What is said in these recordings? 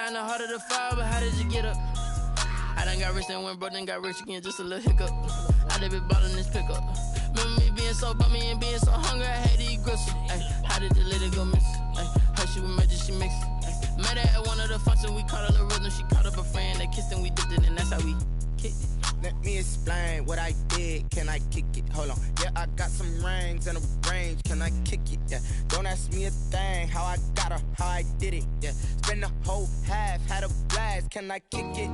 in the heart of the fire, but how did you get up? I done got rich and went broke, then got rich again, just a little hiccup. I done been bought in this pickup. Remember me being so bummy and being so hungry, I had to eat gristle. Ay, how did the lady go miss? Ay, her she was magic, she mixed. Ay, met her at one of the functions, we caught her the rhythm. She caught up a friend, they kissed and we dipped it, and that's how we kicked it. Let me explain what I did, can I kick it? Hold on, yeah, I got some rings and a range, can I kick it? Yeah, don't ask me a thing, how I got her, how I did it. Yeah, spend the whole half, had a blast, can I kick it?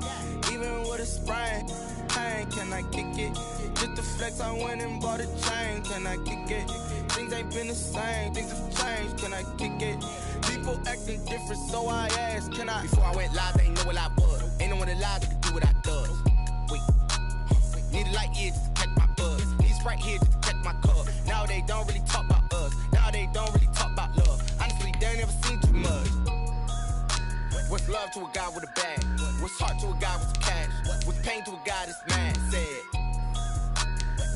Even with a sprain, pain, can I kick it? Just to flex, I went and bought a chain, can I kick it? Things ain't been the same, things have changed, can I kick it? People acting different, so I asked, can I? Before I went live, they ain't know what I was. Ain't no one alive that could do what I does. Need a light here just to catch my buzz. Need Sprite here just to catch my cup. Now they don't really talk about us. Now they don't really talk about love. Honestly, they ain't never seen too much. What's love to a guy with a bag? What's heart to a guy with some cash? What's pain to a guy that's mad? Said.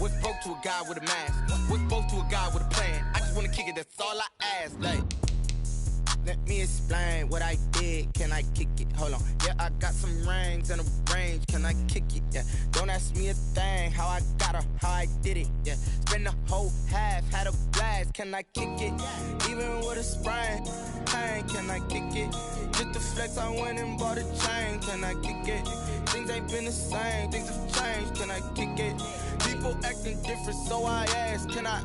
What's broke to a guy with a mask? What's both to a guy with a plan? I just wanna kick it, that's all I ask. Like, let me explain what I did, can I kick it? Hold on, yeah, I got some rings and a range, can I kick it? Yeah, don't ask me a thing, how I got her, how I did it. Yeah, spend the whole half, had a blast, can I kick it? Even with a sprain, pain, can I kick it? Just to flex, I went and bought a chain, can I kick it? Things ain't been the same, things have changed, can I kick it? People acting different, so I ask, can I?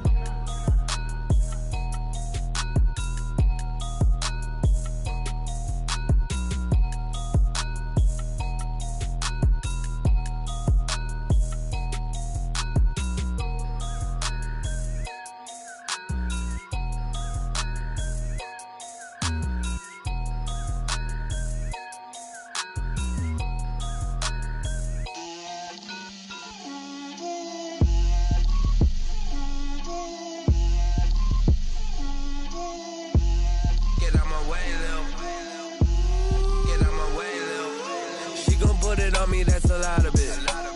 That's a lot of it.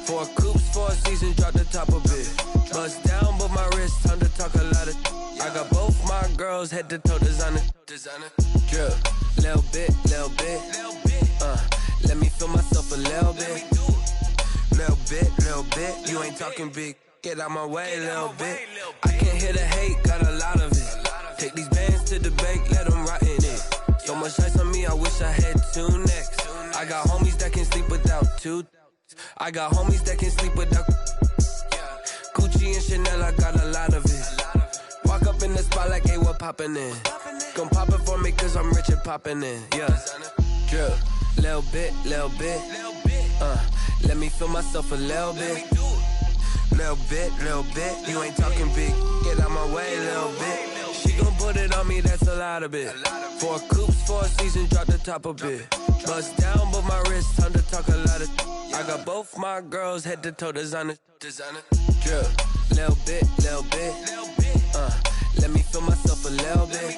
4 coops, 4 seasons, drop the top of it. Bust down, but my wrist, time to talk a lot of. I got both my girls head to toe designer. Drip, little bit. Let me feel myself a little bit. Little bit. You ain't talking big. Get out my way, little bit. I can't hear the hate, got a lot of it. Take these bands to the bank, let them rot in it. So much ice on me, I wish I had 2 necks. I got homies that can sleep without 2. I got homies that can sleep without Gucci and Chanel, I got a lot of it. Walk up in the spot like, hey, what poppin' in? Gon' pop it for me cause I'm rich and poppin' in. Yeah, drip, little bit. Let me feel myself a little bit. Little bit. You ain't talking big. Get out my way, little bit. She gon' put it on me, that's a lot of it. 4 coops, 4 seasons, drop the top of it. Bust down, but my wrist, time to talk a lot of. I got both my girls head to toe designer. Drip, little bit. Let me feel myself a little bit.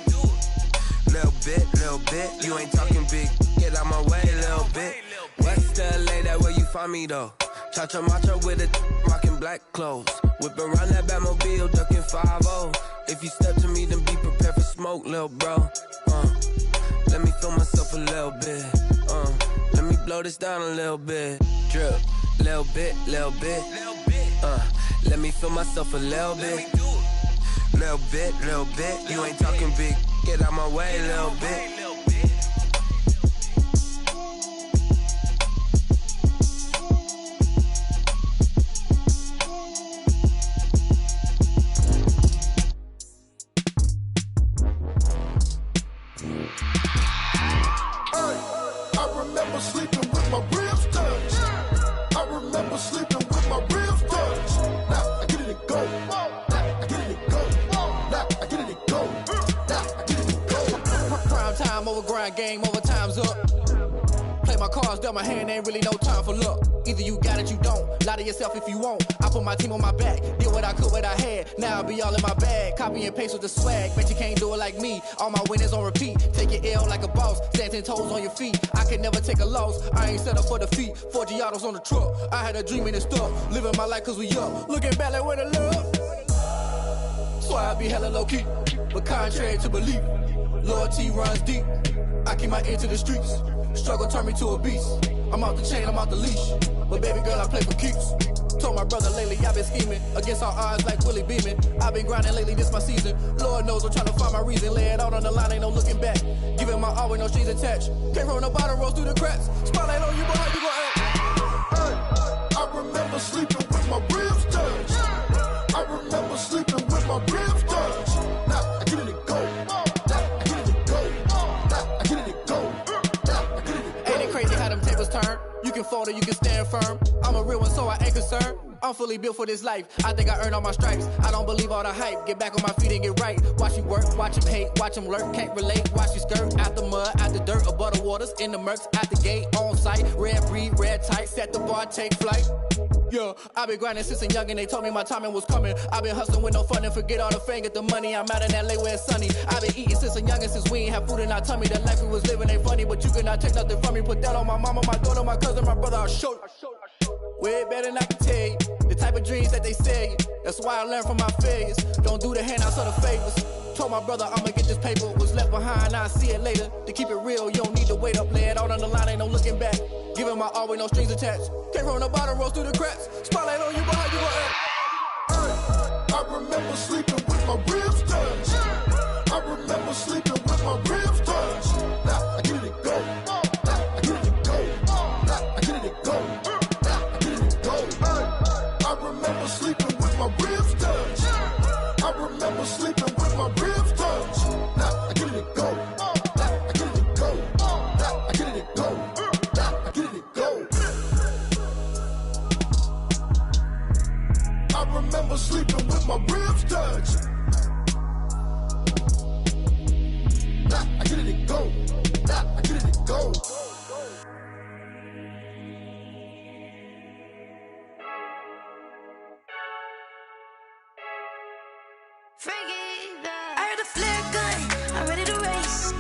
Little bit. You ain't talking big. Get out my way, little bit. West LA, that where you find me though. Cha-cha macha with it, rockin' black clothes. Whip around that Batmobile, ducking 5-0. If you step to me, then be prepared for smoke, lil' bro. Let me feel myself a little bit. Let me blow this down a little bit. Drip, little bit. Let me feel myself a little bit. Little bit. You ain't talking big. Get out my way, little bit. Game over, time's up. Play my cards, dealt my hand, ain't really no time for luck. Either you got it, you don't. Lie to yourself if you won't. I put my team on my back, did what I could, what I had. Now I'll be all in my bag. Copy and paste with the swag. Bet you can't do it like me. All my winners on repeat. Take your L like a boss. Stand 10 toes on your feet. I can never take a loss. I ain't set up for defeat. 4 Giottos on the truck. I had a dream and it's stuck. Living my life cause we up. Looking back like where the love. So I be hella low key. But contrary to belief, loyalty runs deep. I keep my ear to the streets. Struggle turned me to a beast. I'm out the chain, I'm out the leash. But baby girl, I play for keeps. Told my brother lately I've been scheming against all odds like Willie Beeman. I've been grinding lately, this my season. Lord knows I'm trying to find my reason. Lay it out on the line, ain't no looking back. Giving my all with no strings attached. Can't roll no bottle, rolls through the cracks. Spotlight on you, boy, how you gon' act? I remember sleeping with my ribs touched. I remember sleeping with my ribs touched. Now I get it go. Now I get it go. Now I get it go. Now I get it go. Ain't it crazy how them tables turn? You can fold or you can stand firm. I'm a real one, so I ain't concerned. I'm fully built for this life. I think I earned all my stripes. I don't believe all the hype. Get back on my feet and get right. Watch you work, watch him hate, watch him lurk. Can't relate, watch you skirt. Out the mud, out the dirt, above the waters, in the murks, out the gate, on site. Red breed, red tight, set the bar, take flight. Yeah, I been grinding since a youngin'. They told me my timing was coming. I been hustling with no fun and forget all the fame, get the money. I'm out in LA where it's sunny. I been eating since a youngin', since we ain't have food in our tummy. The life we was living ain't funny, but you cannot take nothing from me. Put that on my mama, my daughter, my cousin, my brother. I'll show you. Way better than I can tell you. The type of dreams that they sell you. That's why I learned from my failures. Don't do the handouts or the favors. Told my brother I'ma get this paper. Was left behind, I'll see it later. To keep it real, you don't need to wait up. Lay it out on the line, ain't no looking back. Giving my all with no strings attached. Can't roll no bottle, rolls through the cracks. Spotlight on you, boy, how you gon' act? I remember sleeping with my ribs touched. I remember sleeping with my ribs touched. Now I get it go. Now I get it go. Now I get it go. Now I get it go. I remember sleeping with my ribs touched. I remember sleeping with my ribs touched. Now I get it go. Now I get it go. Now I get it go. Now I get it go. I remember sleeping with my ribs touched. Now I get it go. Now I get it go. I heard a flare gun, I'm ready to race.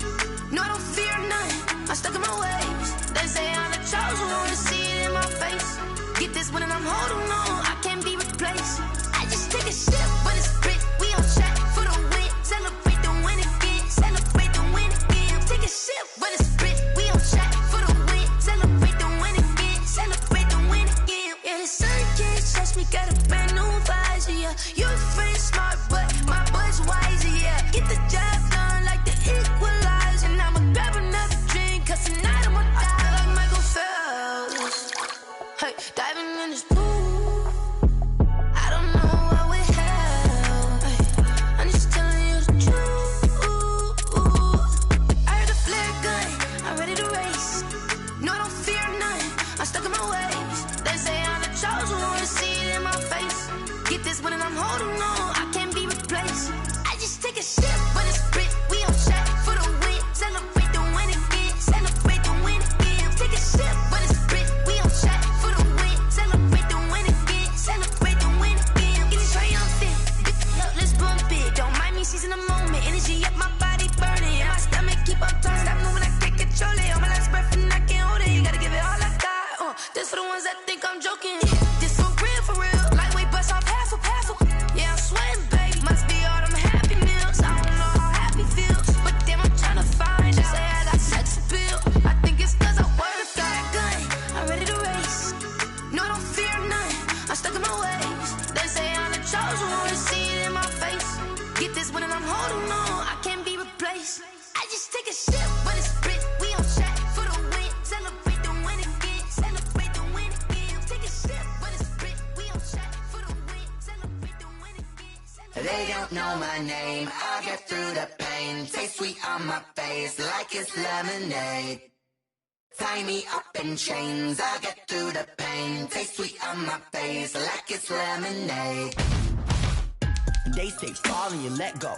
No, I don't fear none, I'm stuck in my ways. They say I'm the chosen one, see it in my face. Get this one and I'm holding on, I can't be replaced. I just take a sip, but it's grit. We on track for the win. Celebrate the win again, celebrate the win again. Take a sip, but it's grit. We on track for the win. Celebrate the win again, celebrate the win again. Yeah, the sun can't touch me, got a brand new visor, yeah. Your friend smart, but my boy's wiser, yeah. Get the job done like the equalizer. Now I'ma grab another drink, cause tonight I'ma die like Michael Phelps. Hey, diving in this pool, I don't know what we have. Hey, I'm just telling you the truth. I heard a flare gun, I'm ready to race. No, I don't fear none, I'm stuck in my ways. They say I'm the chosen one, see it in my face. Get this one and I'm holding on, I can't be replaced. I just take a sip, but it's grit. We on track for the win. Celebrate the win again, celebrate the win again. Take a sip, but it's grit. We on track for the win. Celebrate the win again, celebrate the win again. Get it triumphant, up, let's bump it. Don't mind me seizing the moment. Energy up, my body burning, and my stomach keep on turning. Stop moving, I can't control it. On my last breath and I can't hold it. You gotta give it all I got. This for the ones that think I'm joking. This for real, for real. Lightweight bust off half a. Yeah, I'm sweating, babe. Must be all them happy meals. I don't know how happy feels, but damn, I'm trying to find out. Say I got sex appeal. I think it's cause I work a gun. I'm ready to race. No, I don't fear none. I'm stuck in my ways. They say I'm the chosen one, see it in my face. Get this one and I'm holding on, I can't be replaced. I just take a sip, but it's grit. We on track for the win. Celebrate the win again. Celebrate the win again. Take a sip, but it's grit. We on track for the win. Celebrate the win again. They don't know my name, I'll get through the pain. Taste sweet on my face like it's lemonade. Tie me up in chains, I'll get through the pain. Taste sweet on my face like it's lemonade. They say fall and you let go,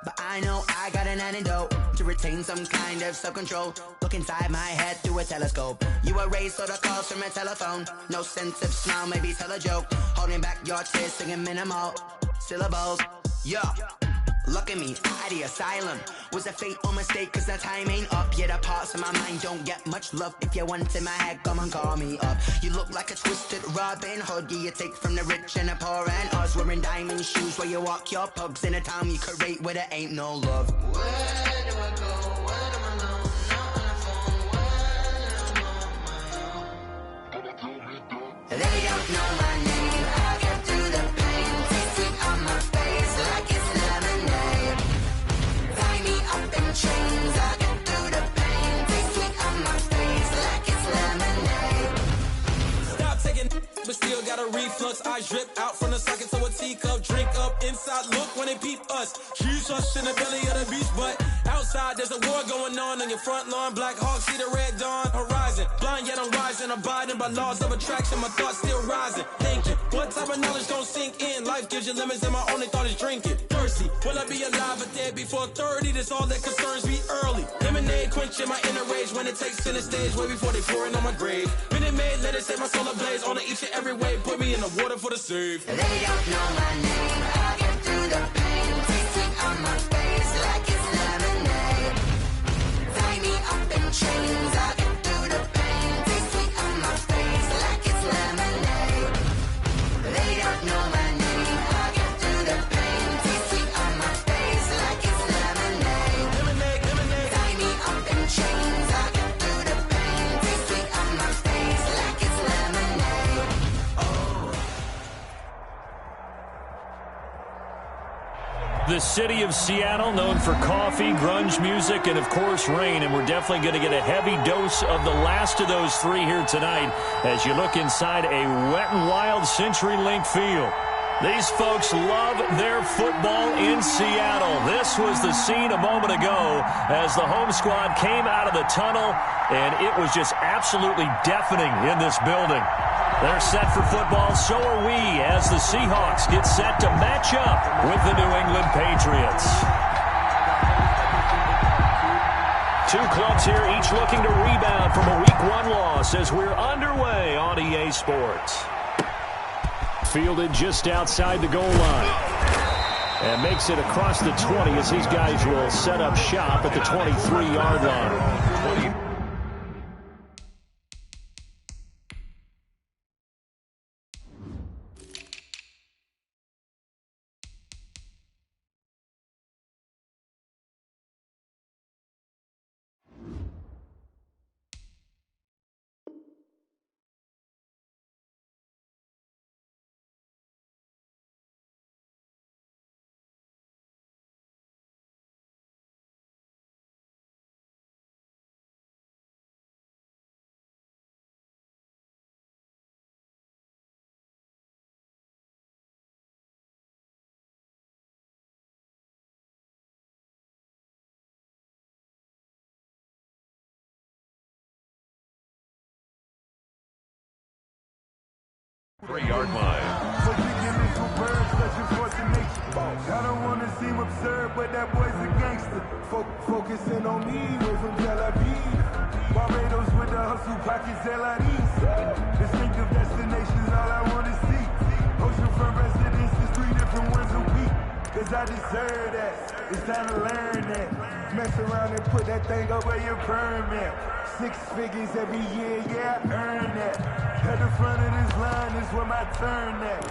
but I know I got an antidote to retain some kind of self-control. Look inside my head through a telescope. You erase all the calls from a telephone. No sense of smile, maybe tell a joke. Holding back your tears, singing minimal syllables. Yeah, look at me, out the asylum. Was a fate or mistake, cause the time ain't up. Yet the parts of my mind don't get much love. If you want in my head, come and call me up. You look like a twisted Robin Hood. Yeah, you take from the rich and the poor and us. Wearing diamond shoes where you walk your pugs in a town you could rate where there ain't no love. Where do I go? Where do I know? Not on the phone. Where a reflux. I drip out from the socket to a teacup. Drink up inside, look when they peep us. Choose us in the belly of the beast, but outside there's a war going on your front lawn. Black Hawk, see the red dawn horizon. Blind yet I'm rising, abiding by laws of attraction. My thoughts still rising. Thinking, what type of knowledge don't sink in? Life gives you limits and my only thought is drinking. Thirsty, will I be alive or dead before 30? That's all that concerns me early. Lemonade quenching my inner rage when it takes center stage way before they pour it on my grave. Minute Maid, let it set my soul ablaze on each and every way. Put me in the water for the save. They don't know my name. I get through the pain. Taste sweet on my face like it's lemonade. Tie me up in chains. I get through the pain. Taste sweet on my face like it's lemonade. They don't know my name. I get through the pain. Taste sweet on my face like it's lemonade. Lemonade, lemonade. Tie me up in chains. I get through the pain. Taste sweet on my face like it's lemonade. The city of Seattle, known for coffee, grunge music, and, of course, rain. And we're definitely going to get a heavy dose of the last of those three here tonight as you look inside a Wet n Wild CenturyLink field. These folks love their football in Seattle. This was the scene a moment ago as the home squad came out of the tunnel, and it was just absolutely deafening in this building. They're set for football, so are we, as the Seahawks get set to match up with the New England Patriots. Two clubs here, each looking to rebound from a Week 1 loss as we're underway on EA Sports. Fielded just outside the goal line. And makes it across the 20 as these guys will set up shop at the 23-yard line. Yard line. I don't want to seem absurd, but that boy's a gangster. Focusing on me, way from Tel Aviv. Barbados with the hustle, pockets LIDs. Distinctive destinations, all I want to see. Oceanfront residences, 3 different ones a week. Cause I deserve that. It's time to learn that. Mess around and put that thing up where your permit. 6 figures every year, yeah, I earn that. At the front of this line is where my turn at.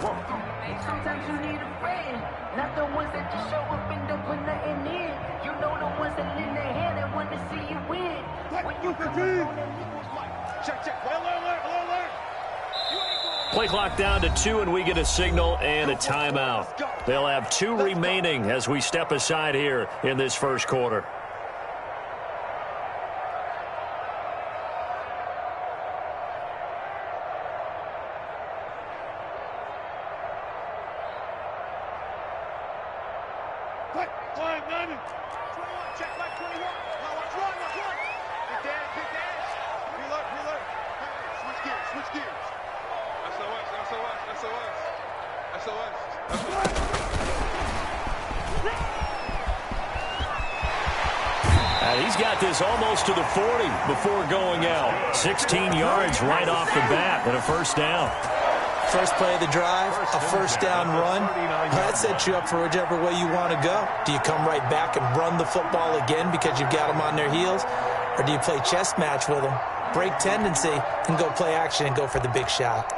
Sometimes you need a friend, not the ones that just show up and don't put nothing in. You know the ones that lend their hand and want to see you win. When you come on and check. Alert. Play clock down to 2, and we get a signal and a timeout. They'll have 2 remaining as we step aside here in this first quarter. He's got this almost to the 40 before going out. 16 yards right off the bat and a first down. First play of the drive, a first down run. That sets you up for whichever way you want to go. Do you come right back and run the football again because you've got them on their heels? Or do you play chess match with them, break tendency, and go play action and go for the big shot?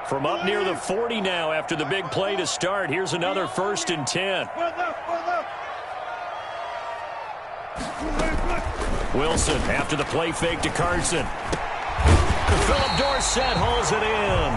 From up near the 40 now after the big play to start. Here's another 1st and 10. Wilson after the play fake to Carson. Philip Dorsett hauls it in.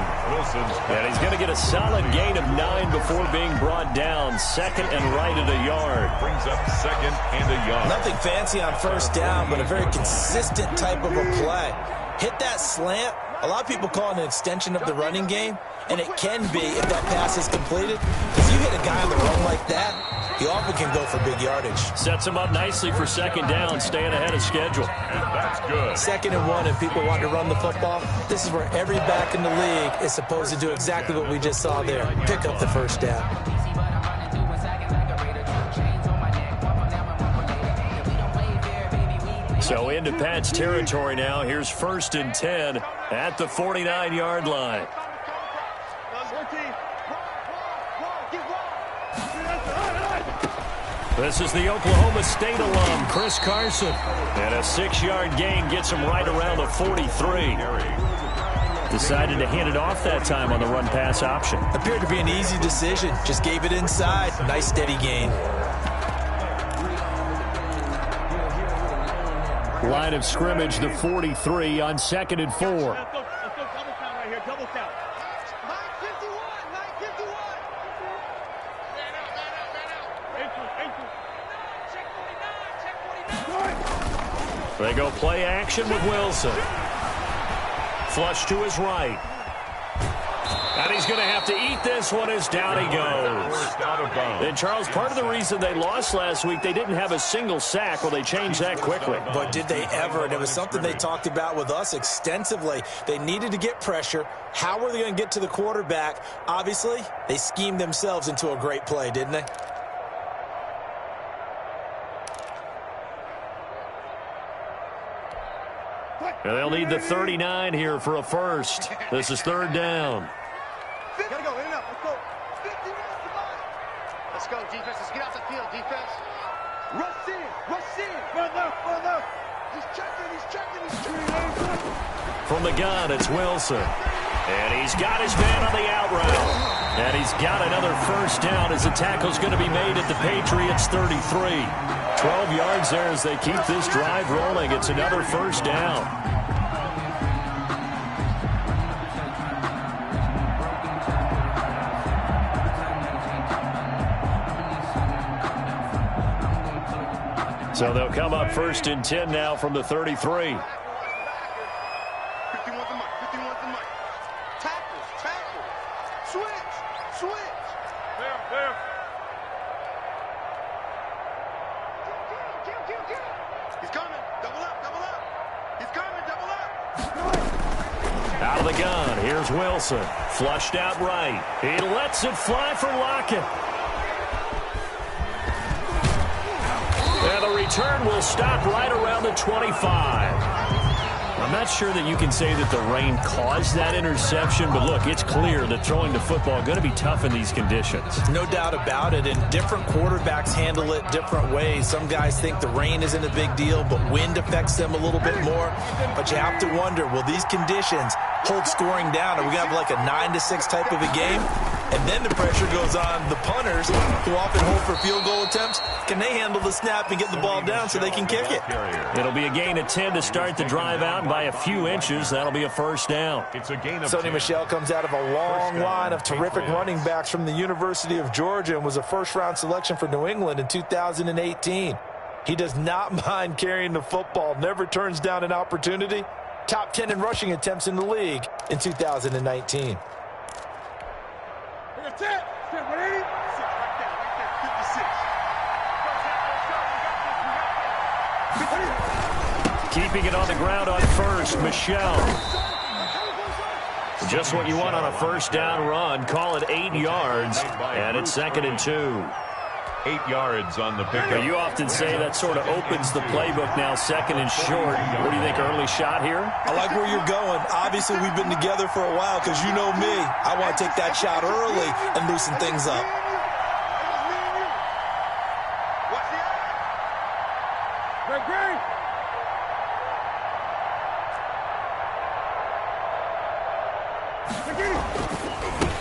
And he's going to get a solid gain of 9 before being brought down. Second and right at a yard. Brings up second and a yard. Nothing fancy on first down, but a very consistent type of a play. Hit that slant. A lot of people call it an extension of the running game, and it can be if that pass is completed. If you hit a guy on the run like that, he often can go for big yardage. Sets him up nicely for second down, staying ahead of schedule. That's good. 2nd and 1, and people want to run the football. This is where every back in the league is supposed to do exactly what we just saw there. Pick up the first down. So into Pat's territory now. Here's 1st and 10 at the 49-yard line. This is the Oklahoma State alum, Chris Carson. And a 6-yard gain gets him right around the 43. Decided to hand it off that time on the run-pass option. Appeared to be an easy decision. Just gave it inside. Nice steady gain. Line of scrimmage, the 43 on 2nd and 4. Let's go double count right here, double count. 951, 951. Man out. They go play action with Wilson. Flush to his right. And he's going to have to eat this one as down he goes. And, Charles, part of the reason they lost last week, they didn't have a single sack. Well, they changed that quickly. But did they ever? And it was something they talked about with us extensively. They needed to get pressure. How were they going to get to the quarterback? Obviously, they schemed themselves into a great play, didn't they? And they'll need the 39 here for a first. This is 3rd down. Gotta go, in and up, let's go. 50 minutes to mine. Let's go, defense, let's get out the field, defense. Rush in, rush in. Run left. He's checking. From the gun, it's Wilson. And he's got his man on the out route. And he's got another first down as the tackle's going to be made at the Patriots 33. 12 yards there as they keep this drive rolling. It's another first down. So they'll come up 1st and 10 now from the 33. 51's the mark, 51's the mark. Tackle. Switch. There. Get. He's coming. Double up. He's coming, double up. Out of the gun, here's Wilson. Flushed out right. He lets it fly for Lockett. And the return will stop right around the 25. I'm not sure that you can say that the rain caused that interception, but look, it's clear that throwing the football is going to be tough in these conditions. No doubt about it, and different quarterbacks handle it different ways. Some guys think the rain isn't a big deal, but wind affects them a little bit more. But you have to wonder, will these conditions hold scoring down? Are we going to have like a 9-6 type of a game? And then the pressure goes on the punters, who often hold for field goal attempts. Can they handle the snap and get the ball down so they can kick it? It'll be a gain of 10 to start the drive out, and by a few inches, that'll be a first down. It's a gain of Sonny 10. Michel comes out of a long line of terrific running backs from the University of Georgia and was a first-round selection for New England in 2018. He does not mind carrying the football, never turns down an opportunity. Top 10 in rushing attempts in the league in 2019. Keeping it on the ground on first, Michel. Just what you want on a first down run. Call it 8 yards, and it's 2nd and 2. 8 yards on the pickup. You often say that sort of opens the playbook now, 2nd and short. What do you think, early shot here? I like where you're going. Obviously, we've been together for a while because you know me. I want to take that shot early and loosen things up.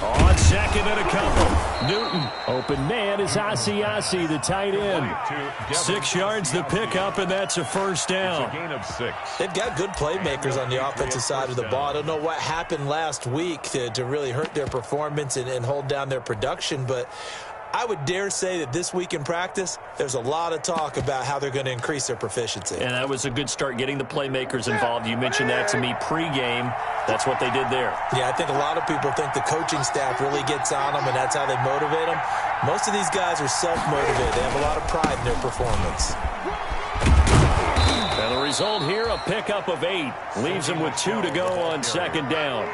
On 2nd and a couple. Newton, open man is Asiasi, the tight end. 6 yards the pickup, and that's a first down. It's a gain of 6. They've got good playmakers on the offensive side of the ball. I don't know what happened last week to really hurt their performance and hold down their production, but I would dare say that this week in practice, there's a lot of talk about how they're going to increase their proficiency. And that was a good start, getting the playmakers involved. You mentioned that to me pregame. That's what they did there. Yeah, I think a lot of people think the coaching staff really gets on them, and that's how they motivate them. Most of these guys are self-motivated. They have a lot of pride in their performance. And the result here, a pickup of 8. Leaves them with 2 to go on second down.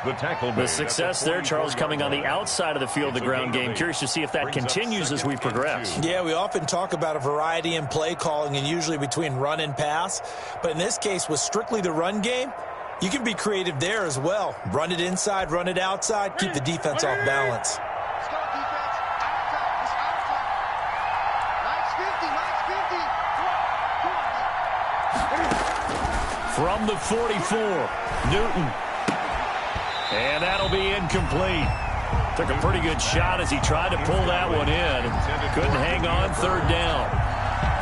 The success there, Charles, coming on the outside of the field, the ground game. Curious to see if that continues as we progress. Yeah, we often talk about a variety in play calling and usually between run and pass. But in this case, with strictly the run game, you can be creative there as well. Run it inside, run it outside, keep the defense off balance. From the 44, Newton. And that'll be incomplete. Took a pretty good shot as he tried to pull that one in. Couldn't hang on, third down.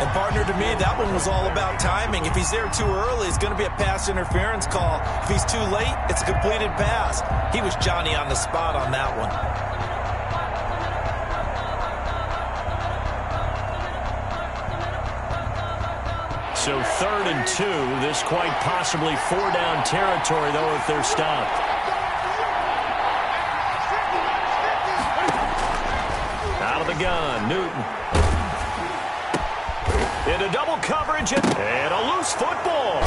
And, partner, to me, that one was all about timing. If he's there too early, it's going to be a pass interference call. If he's too late, it's a completed pass. He was Johnny on the spot on that one. So 3rd and 2. This quite possibly 4-down territory, though, if they're stopped. Out of the gun, Newton. Into double coverage and a loose football.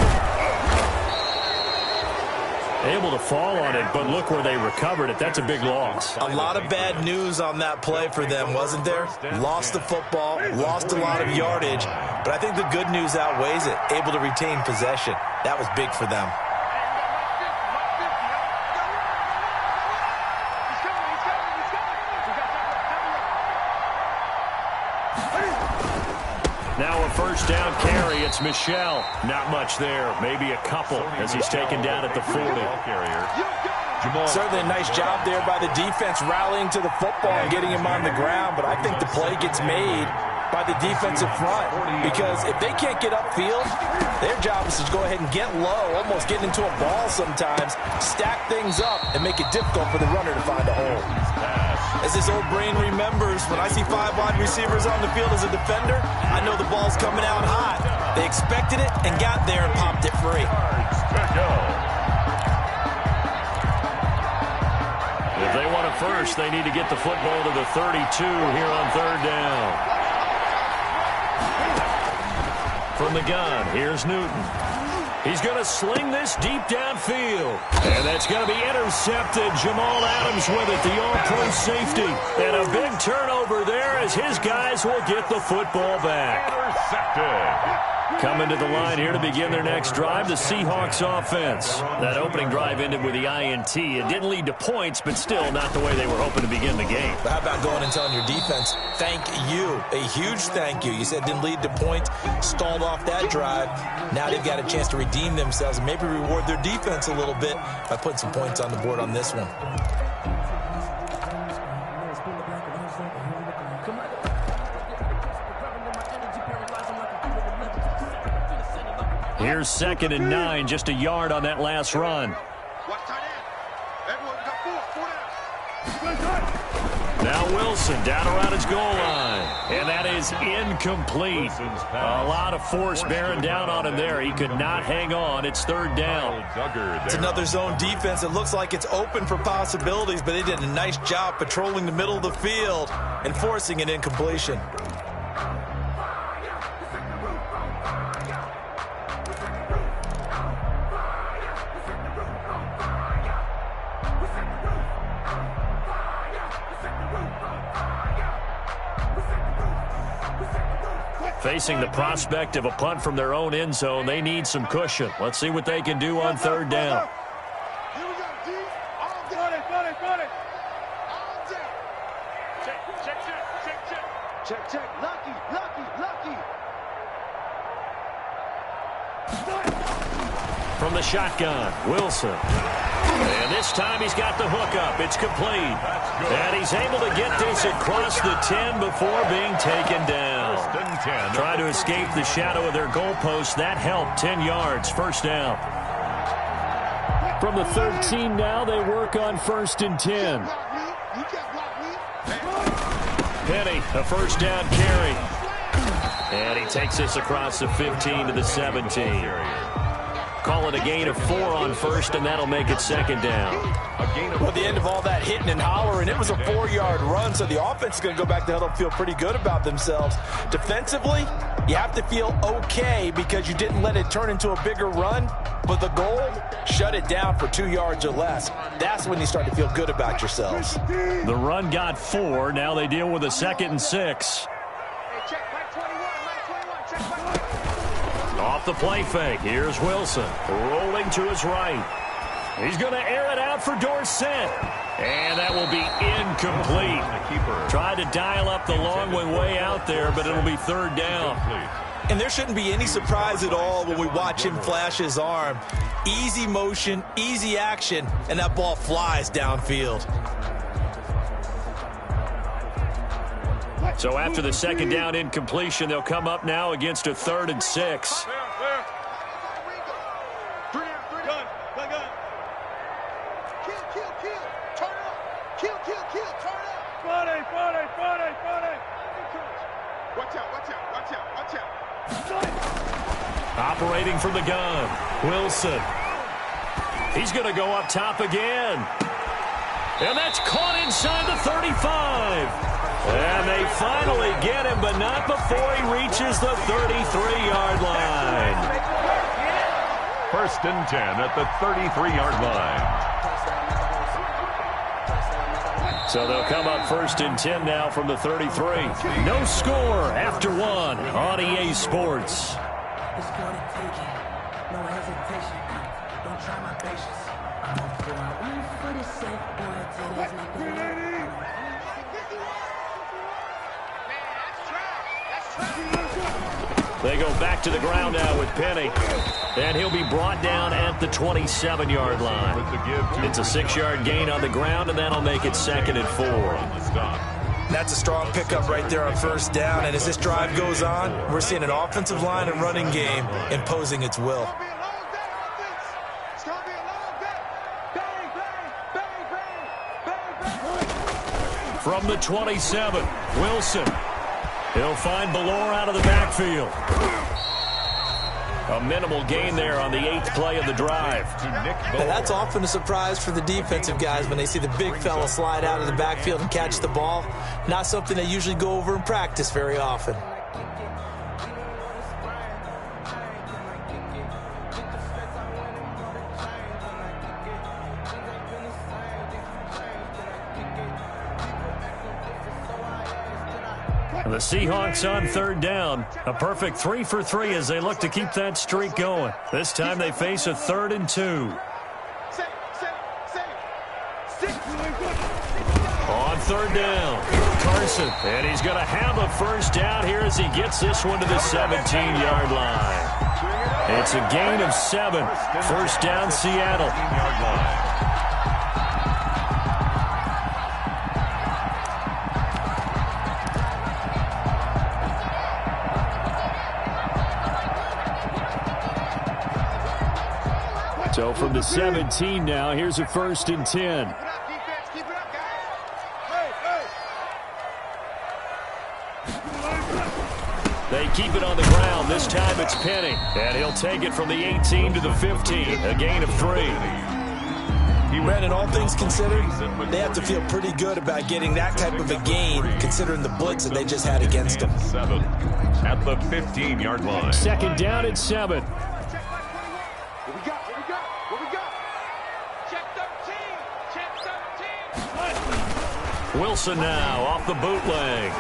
Able to fall on it, but look where they recovered it. That's a big loss. A lot of bad news on that play for them, wasn't there? Lost the football, lost a lot of yardage, but I think the good news outweighs it. Able to retain possession. That was big for them. Now a first down carry. It's Michel. Not much there. Maybe a couple as he's taken down at the 40. Certainly a nice job there by the defense rallying to the football and getting him on the ground, but I think the play gets made by the defensive front because if they can't get upfield, their job is to go ahead and get low, almost get into a ball sometimes, stack things up, and make it difficult for the runner to find a hole. As this old brain remembers, when I see 5 wide receivers on the field as a defender, I know the ball's coming out hot. They expected it and got there and popped it free. If they want it first, they need to get the football to the 32 here on 3rd down. From the gun, here's Newton. He's going to sling this deep downfield. And that's going to be intercepted. Jamal Adams with it, the all-pro safety. And a big turnover there as his guys will get the football back. Intercepted. Coming to the line here to begin their next drive, the Seahawks offense. That opening drive ended with the INT. It didn't lead to points, but still not the way they were hoping to begin the game. But how about going and telling your defense, thank you, a huge thank you. You said it didn't lead to points, stalled off that drive. Now they've got a chance to redeem themselves and maybe reward their defense a little bit by putting some points on the board on this one. Here's 2nd and 9, just a yard on that last run. Now Wilson down around his goal line. And that is incomplete. A lot of force bearing down on him there. He could not hang on. It's 3rd down. It's another zone defense. It looks like it's open for possibilities, but they did a nice job patrolling the middle of the field and forcing an incompletion. Facing the prospect of a punt from their own end zone, they need some cushion. Let's see what they can do on 3rd down. Here we go, D. All day. Got it. Check. Lucky. From the shotgun, Wilson. And this time he's got the hook up. It's complete. And he's able to get this across the 10 before being taken down. Trying to escape the shadow of their goalpost. That helped. 10 yards. First down. From the 13 now, they work on 1st and 10. Penny, a first down carry. And he takes this across the 15 to the 17. Call it a gain of 4 on first, and that'll make it 2nd down. Well, at the end of all that hitting and hollering, it was a 4-yard run, so the offense is going to go back to huddle and feel pretty good about themselves. Defensively, you have to feel okay because you didn't let it turn into a bigger run, but the goal, shut it down for 2 yards or less. That's when you start to feel good about yourselves. The run got 4. Now they deal with a 2nd and 6. Off the play fake, here's Wilson, rolling to his right. He's going to air it out for Dorsett, and that will be incomplete. Tried to dial up the long one way out there, but it'll be 3rd down. And there shouldn't be any surprise at all when we watch him flash his arm. Easy motion, easy action, and that ball flies downfield. So after the 2nd down incompletion, they'll come up now against a 3rd and 6. Operating from the gun, Wilson. He's going to go up top again. And that's caught inside the 35. And they finally get him, but not before he reaches the 33-yard line. 1st and 10 at the 33-yard line. So they'll come up 1st and 10 now from the 33. No score after 1 on EA Sports. They go back to the ground now with Penny. And he'll be brought down at the 27-yard line. It's a 6-yard gain on the ground, and that'll make it 2nd and 4. That's a strong pickup right there on 1st down. And as this drive goes on, we're seeing an offensive line and running game imposing its will. From the 27, Wilson. He'll find Ballore out of the backfield. A minimal gain there on the 8th play of the drive. And that's often a surprise for the defensive guys when they see the big fella slide out of the backfield and catch the ball. Not something they usually go over in practice very often. The Seahawks on 3rd down. A perfect 3 for 3 as they look to keep that streak going. This time they face a 3rd and 2. On 3rd down, Carson. And he's going to have a 1st down here as he gets this one to the 17-yard line. It's a gain of 7. 1st down, Seattle. So from the 17 now, here's a 1st and 10. They keep it on the ground. This time it's Penny. And he'll take it from the 18 to the 15. A gain of 3. Brandon, all things considered, they have to feel pretty good about getting that type of a gain, considering the blitz that they just had against them. 7 at the 15-yard line. 2nd down at 7. Wilson now off the bootleg.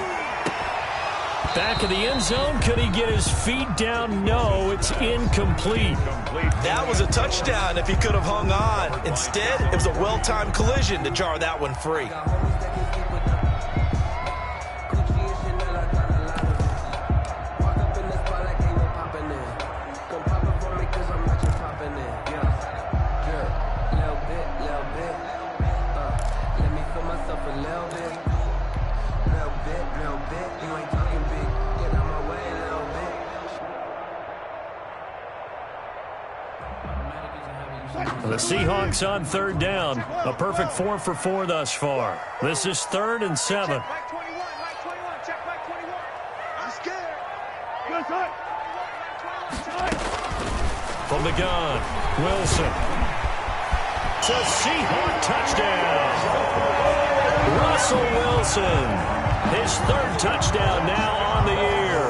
Back of the end zone. Could he get his feet down? No, it's incomplete. That was a touchdown if he could have hung on. Instead, it was a well-timed collision to jar that one free. little bit. You ain't talking big. Get out my way, little bit. The Seahawks on third down. A perfect 4 for 4 thus far. This is 3rd and 7. From the gun, Wilson. It's a Seahawk touchdown. Russell Wilson, his 3rd touchdown now on the year,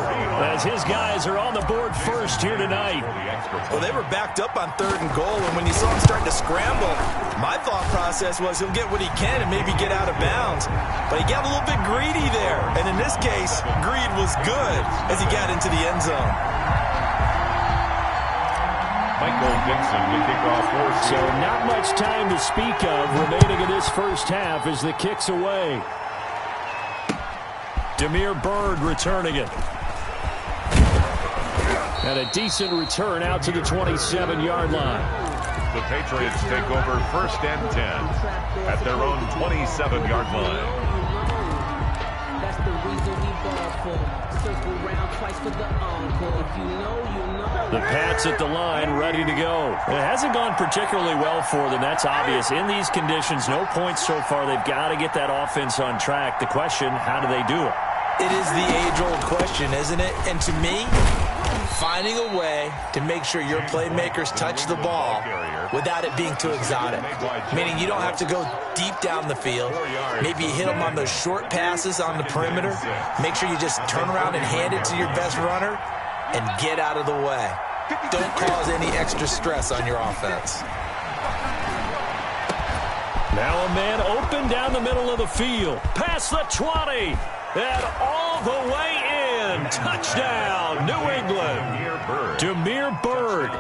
as his guys are on the board first here tonight. Well, they were backed up on 3rd and goal, and when you saw him starting to scramble, my thought process was he'll get what he can and maybe get out of bounds. But he got a little bit greedy there, and in this case, greed was good as he got into the end zone. Michael Dixon to kick off for So not much time to speak of remaining in this first half as the kick's away. Demir Bird returning it. And a decent return out to the 27-yard line. The Patriots take over 1st and 10 at their own 27-yard line. That's the reason we ball for. Circle round twice for the encore. If you know, you know. The Pats at the line, ready to go. It hasn't gone particularly well for them. That's obvious. In these conditions, no points so far. They've got to get that offense on track. The question, how do they do it? It is the age-old question, isn't it? And to me, finding a way to make sure your playmakers touch the ball without it being too exotic. Meaning you don't have to go deep down the field. Maybe you hit them on those short passes on the perimeter. Make sure you just turn around and hand it to your best runner and get out of the way. Don't cause any extra stress on your offense. Now a man open down the middle of the field. Past the 20. And all the way in. Touchdown, New England. Demir Bird.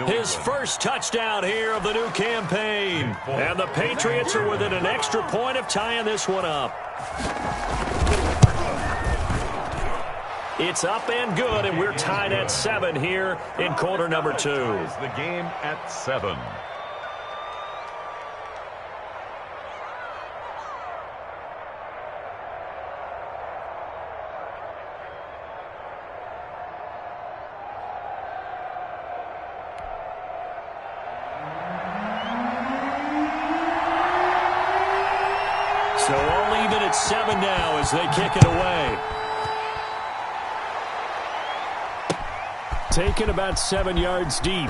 His first touchdown here of the new campaign. And the Patriots are within an extra point of tying this one up. It's up and good, and we're tied at 7 here in quarter number 2. The game at 7. So all even at 7 now as they kick it away. Taken about 7 yards deep.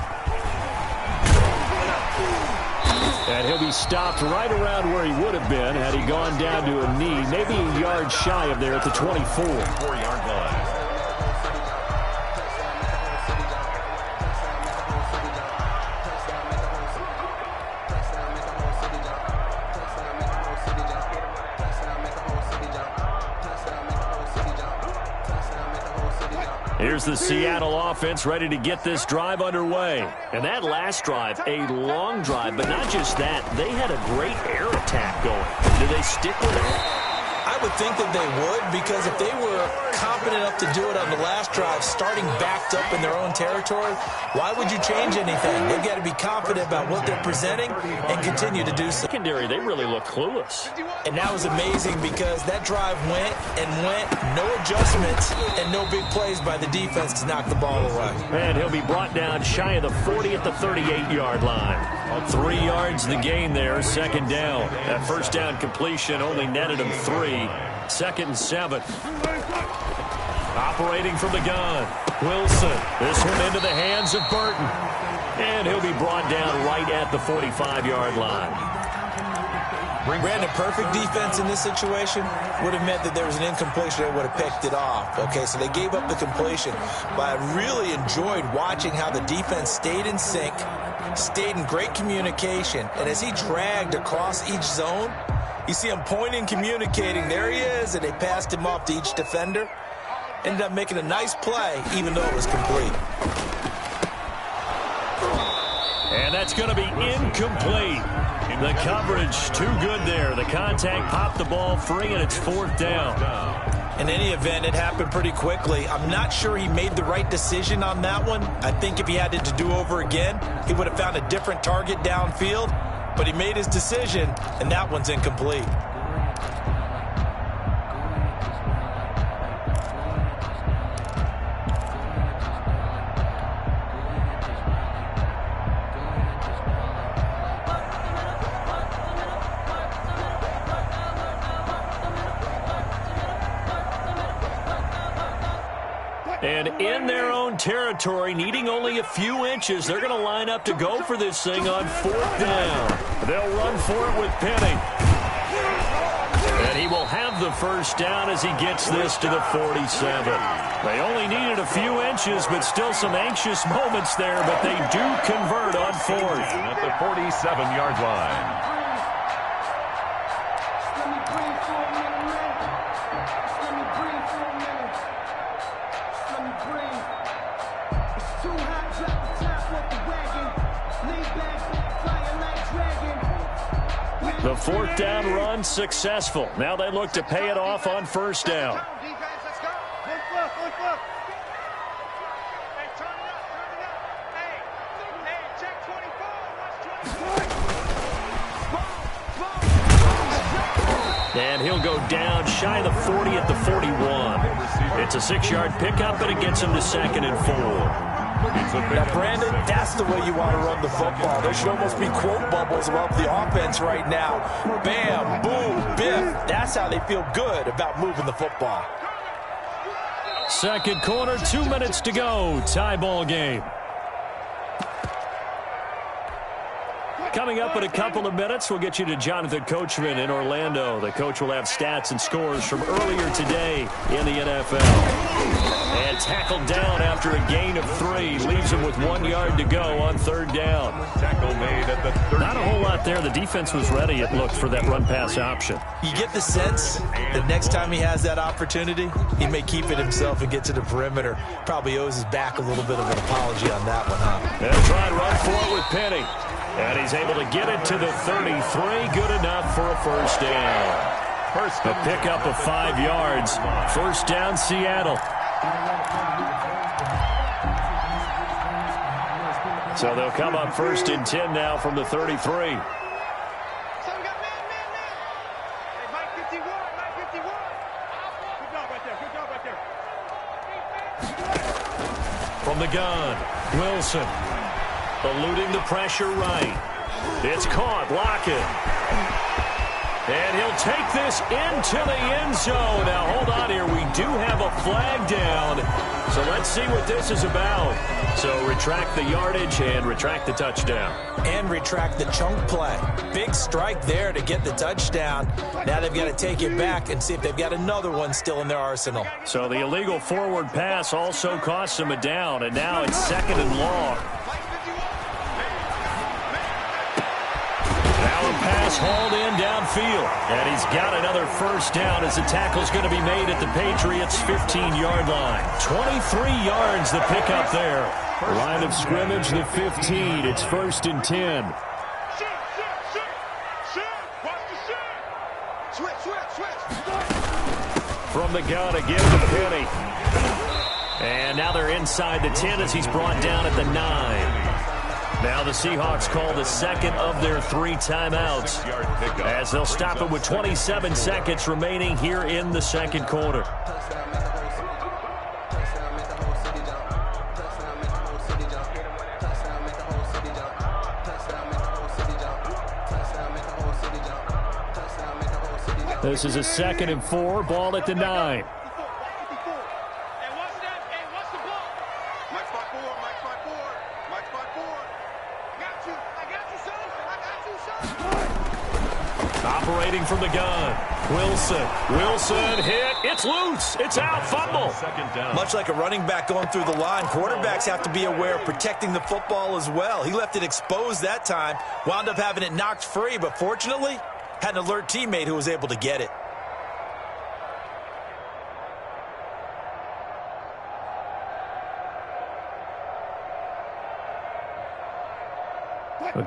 And he'll be stopped right around where he would have been had he gone down to a knee, maybe a yard shy of there at the 24. 4-yard line. Here's the Seattle offense ready to get this drive underway. And that last drive, a long drive, but not just that. They had a great air attack going. Do they stick with it? I would think that they would, because if they were competent enough to do it on the last drive, starting backed up in their own territory, why would you change anything? They've got to be confident about what they're presenting and continue to do so. Secondary, they really look clueless. And that was amazing because that drive went and went, no adjustments and no big plays by the defense to knock the ball away. And he'll be brought down shy of the 40 at the 38-yard line. 3 yards the gain there, second down. That first down completion only netted him 3. 2nd and 7. Operating from the gun, Wilson. This one into the hands of Burton. And he'll be brought down right at the 45-yard line. Brandon, perfect defense in this situation would have meant that there was an incompletion. They would have picked it off. Okay, so they gave up the completion. But I really enjoyed watching how the defense stayed in sync, stayed in great communication. And as he dragged across each zone, you see him pointing, communicating. There he is, and they passed him off to each defender. Ended up making a nice play, even though it was complete. And that's going to be incomplete. The coverage too good there. The contact popped the ball free, and it's 4th down. In any event, it happened pretty quickly. I'm not sure he made the right decision on that one. I think if he had it to do over again, he would have found a different target downfield. But he made his decision, and that one's incomplete. And in their own territory, needing only a few inches, they're going to line up to go for this thing on 4th down. They'll run for it with Penny. And he will have the first down as he gets this to the 47. They only needed a few inches, but still some anxious moments there, but they do convert on 4th. At the 47-yard line. The 4th down run successful. Now they look to pay it off on 1st down. And he'll go down shy of the 40 at the 41. It's a 6-yard pickup, and it gets him to 2nd and 4. Now, Brandon, that's the way you want to run the football. There should almost be quote bubbles about the offense right now. Bam, boom, biff. That's how they feel good about moving the football. Second quarter, 2 minutes to go. Tie ball game. Coming up in a couple of minutes, we'll get you to Jonathan Coachman in Orlando. The coach will have stats and scores from earlier today in the NFL. And tackled down after a gain of 3. Leaves him with 1 yard to go on 3rd down. Tackle made at the 30. Not a whole lot there. The defense was ready, it looked, for that run-pass option. You get the sense that next time he has that opportunity, he may keep it himself and get to the perimeter. Probably owes his back a little bit of an apology on that one, huh? They'll try and run for it with Penny. And he's able to get it to the 33. Good enough for a first down. A pickup of 5 yards. First down, Seattle. So they'll come up 1st and 10 now from the 33. From the gun, Wilson. Eluding the pressure right. It's caught. Lockett. And he'll take this into the end zone. Now, hold on here. We do have a flag down. So let's see what this is about. So retract the yardage and retract the touchdown. And retract the chunk play. Big strike there to get the touchdown. Now they've got to take it back and see if they've got another one still in their arsenal. So the illegal forward pass also costs them a down. And now it's 2nd and long. Pass hauled in downfield. And he's got another first down as the tackle's going to be made at the Patriots' 15-yard line. 23 yards the pickup there. Line of scrimmage, the 15. It's 1st and 10. From the gun again to Penny. And now they're inside the 10 as he's brought down at the 9. Now the Seahawks call the second of their 3 timeouts as they'll stop it with 27 seconds remaining here in the second quarter. This is a 2nd and 4, ball at the 9. Operating from the gun. Wilson hit. It's loose. It's out. Fumble. Much like a running back going through the line, quarterbacks have to be aware of protecting the football as well. He left it exposed that time. Wound up having it knocked free, but fortunately, had an alert teammate who was able to get it.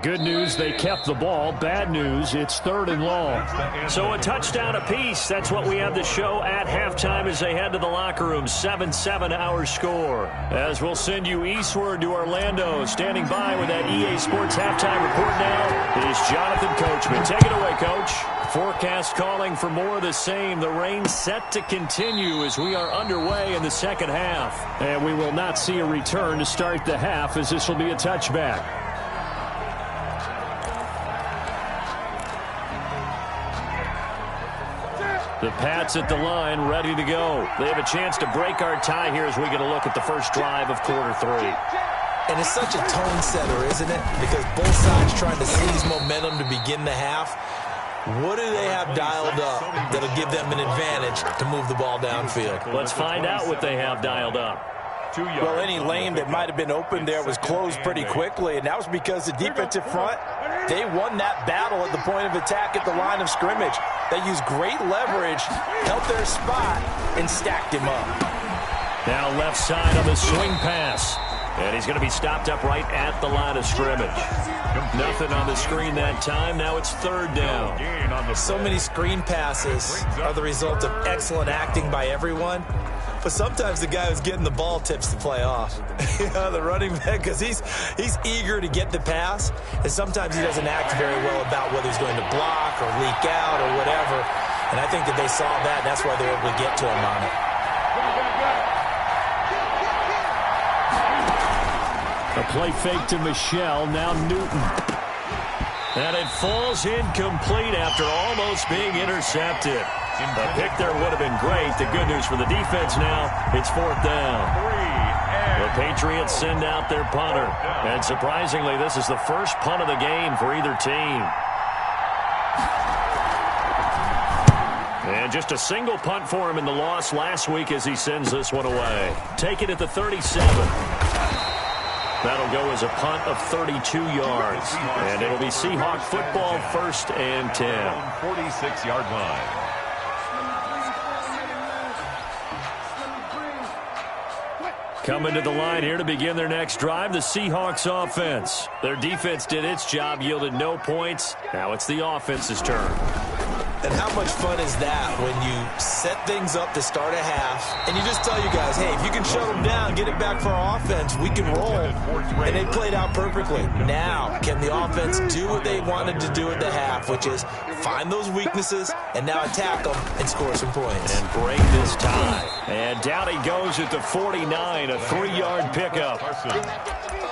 Good news, they kept the ball. Bad news, it's 3rd and long. So a touchdown apiece. That's what we have to show at halftime as they head to the locker room. 7-7 our score. As we'll send you eastward to Orlando. Standing by with that EA Sports halftime report now is Jonathan Coachman. Take it away, Coach. Forecast calling for more of the same. The rain set to continue as we are underway in the second half. And we will not see a return to start the half as this will be a touchback. The Pats at the line, ready to go. They have a chance to break our tie here as we get a look at the first drive of quarter 3. And it's such a tone setter, isn't it? Because both sides trying to seize momentum to begin the half. What do they have dialed up that'll give them an advantage to move the ball downfield? Let's find out what they have dialed up. Well, any lane that might have been open there was closed pretty quickly, and that was because the defensive front, they won that battle at the point of attack at the line of scrimmage. They used great leverage, held their spot, and stacked him up. Now left side on the swing pass. And he's going to be stopped up right at the line of scrimmage. Nothing on the screen that time. Now it's third down. So many screen passes are the result of excellent acting by everyone. But sometimes the guy who's getting the ball tips the play off. The running back, because he's eager to get the pass. And sometimes he doesn't act very well about whether he's going to block or leak out or whatever. And I think that they saw that, and that's why they were able to get to him on it. A play fake to Michelle, now Newton. And it falls incomplete after almost being intercepted. The pick there would have been great. The good news for the defense now, it's fourth down. The Patriots send out their punter. And surprisingly, this is the first punt of the game for either team. And just a single punt for him in the loss last week as he sends this one away. Take it at the 37. That'll go as a punt of 32 yards. And it'll be Seahawk football, 1st and 10. 46-yard line. Coming to the line here to begin their next drive, the Seahawks offense. Their defense did its job, yielded no points. Now it's the offense's turn. And how much fun is that when you set things up to start a half and you just tell you guys, hey, if you can shut them down, get it back for our offense, we can roll. And they played out perfectly. Now, can the offense do what they wanted to do at the half, which is find those weaknesses and now attack them and score some points. And break this tie. And down he goes at the 49, a 3-yard pickup.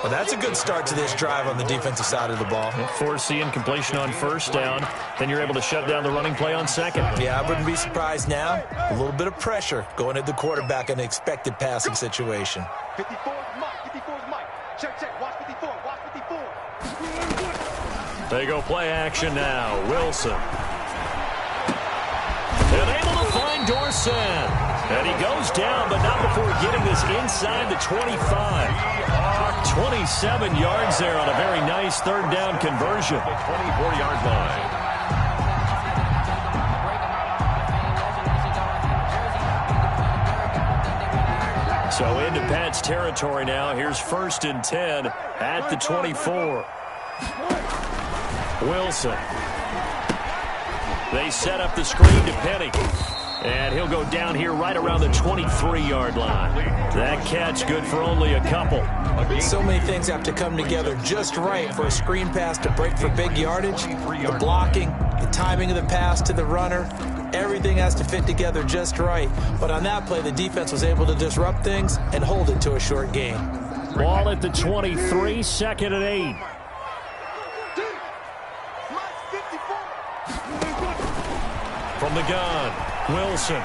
Well, that's a good start to this drive on the defensive side of the ball. Force the incompletion on first down. Then you're able to shut down the running play on second. Yeah, I wouldn't be surprised now. A little bit of pressure going at the quarterback in an expected passing situation. 54 is Mike. 54 is Mike. Check, check. Watch 54. Watch 54. They go play action now. Wilson. And able to find Dorsett. And he goes down, but not before getting this inside the 25. 27 yards there on a very nice third down conversion. 24-yard line. So into Pat's territory now. Here's 1st and 10 at the 24. Wilson. They set up the screen to Penny. And he'll go down here right around the 23-yard line. That catch good for only a couple. So many things have to come together just right for a screen pass to break for big yardage. The blocking, the timing of the pass to the runner, everything has to fit together just right. But on that play, the defense was able to disrupt things and hold it to a short gain. Ball at the 23, 2nd and 8. From the gun, Wilson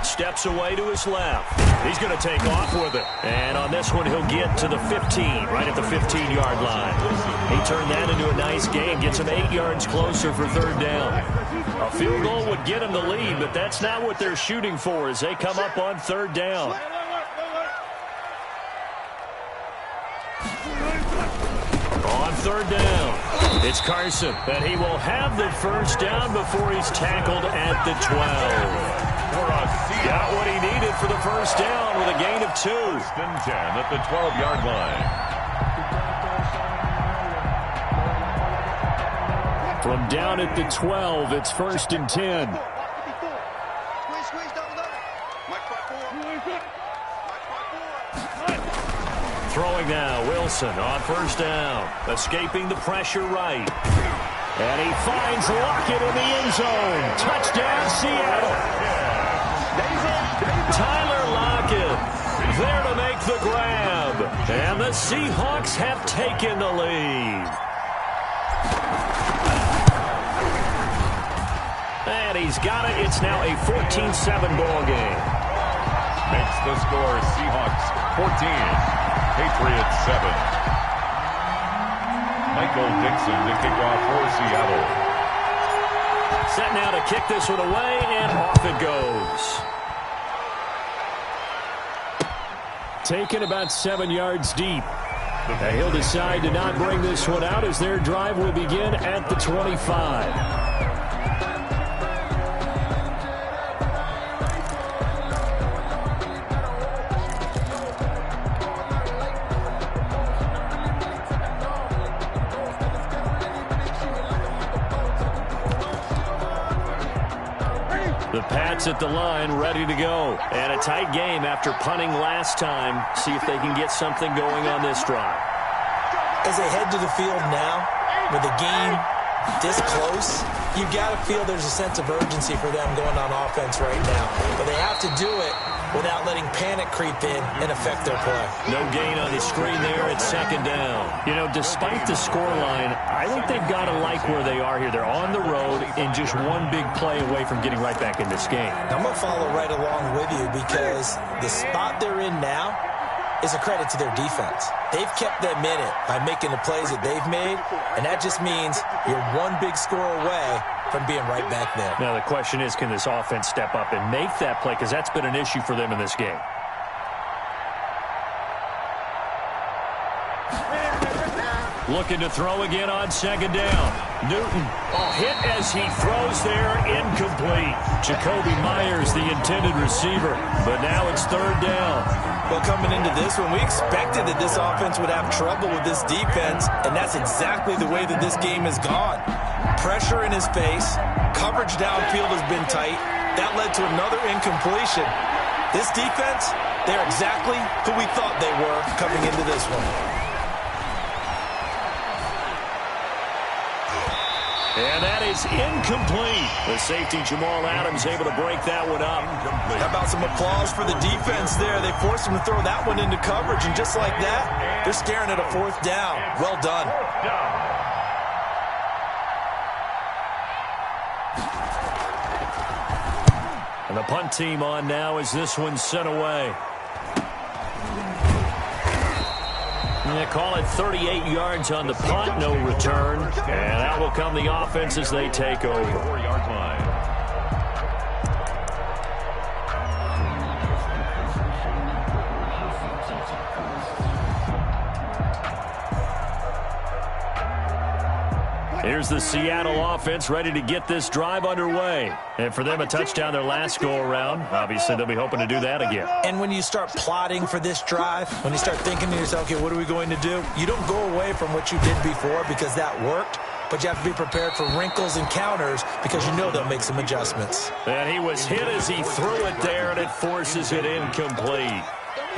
steps away to his left. He's going to take off with it. And on this one, he'll get to the 15, right at the 15-yard line. He turned that into a nice gain, gets him 8 yards closer for third down. A field goal would get him the lead, but that's not what they're shooting for as they come up on third down. On third down, it's Carson, and he will have the first down before he's tackled at the 12. Got what he needed for the first down with a gain of 2. 1st and 10 at the 12-yard line. From down at the 12, it's 1st and 10. Throwing now, Wilson on first down. Escaping the pressure right. And he finds Lockett in the end zone. Touchdown, Seattle. Tyler Lockett there to make the grab. And the Seahawks have taken the lead. And he's got it. It's now a 14-7 ball game. Makes the score Seahawks 14, Patriots 7. Michael Dixon to kick off for Seattle. Set now to kick this one away, and off it goes. Taken about 7 yards deep. And he'll decide to not bring this one out as their drive will begin at the 25. The Pats at the line, ready to go. And a tight game after punting last time. See if they can get something going on this drive. As they head to the field now, with the game this close, you got to feel there's a sense of urgency for them going on offense right now. But they have to do it without letting panic creep in and affect their play. No gain on the screen there at second down. You know, despite the scoreline, I think they've got to like where they are here. They're on the road and just one big play away from getting right back in this game. I'm going to follow right along with you because the spot they're in now is a credit to their defense. They've kept them in it by making the plays that they've made, and that just means you're one big score away from being right back there. Now the question is, can this offense step up and make that play? Because that's been an issue for them in this game. Looking to throw again on second down. Newton, hit as he throws there, incomplete. Jacoby Myers, the intended receiver, but now it's third down. Well, coming into this one, we expected that this offense would have trouble with this defense, and that's exactly the way that this game has gone. Pressure in his face, coverage downfield has been tight. That led to another incompletion. This defense, they're exactly who we thought they were coming into this one. And that is incomplete. The safety, Jamal Adams, able to break that one up. How about some applause for the defense there? They forced him to throw that one into coverage, and just like that, they're staring at a fourth down. Well done. And the punt team on now as this one's sent away. They call it 38 yards on the punt, no return. And out will come the offense as they take over. 4-yard line. Here's the Seattle offense ready to get this drive underway. And for them, a touchdown their last go-around. Obviously, they'll be hoping to do that again. And when you start plotting for this drive, when you start thinking to yourself, okay, what are we going to do? You don't go away from what you did before because that worked, but you have to be prepared for wrinkles and counters because you know they'll make some adjustments. And he was hit as he threw it there, and it forces it incomplete.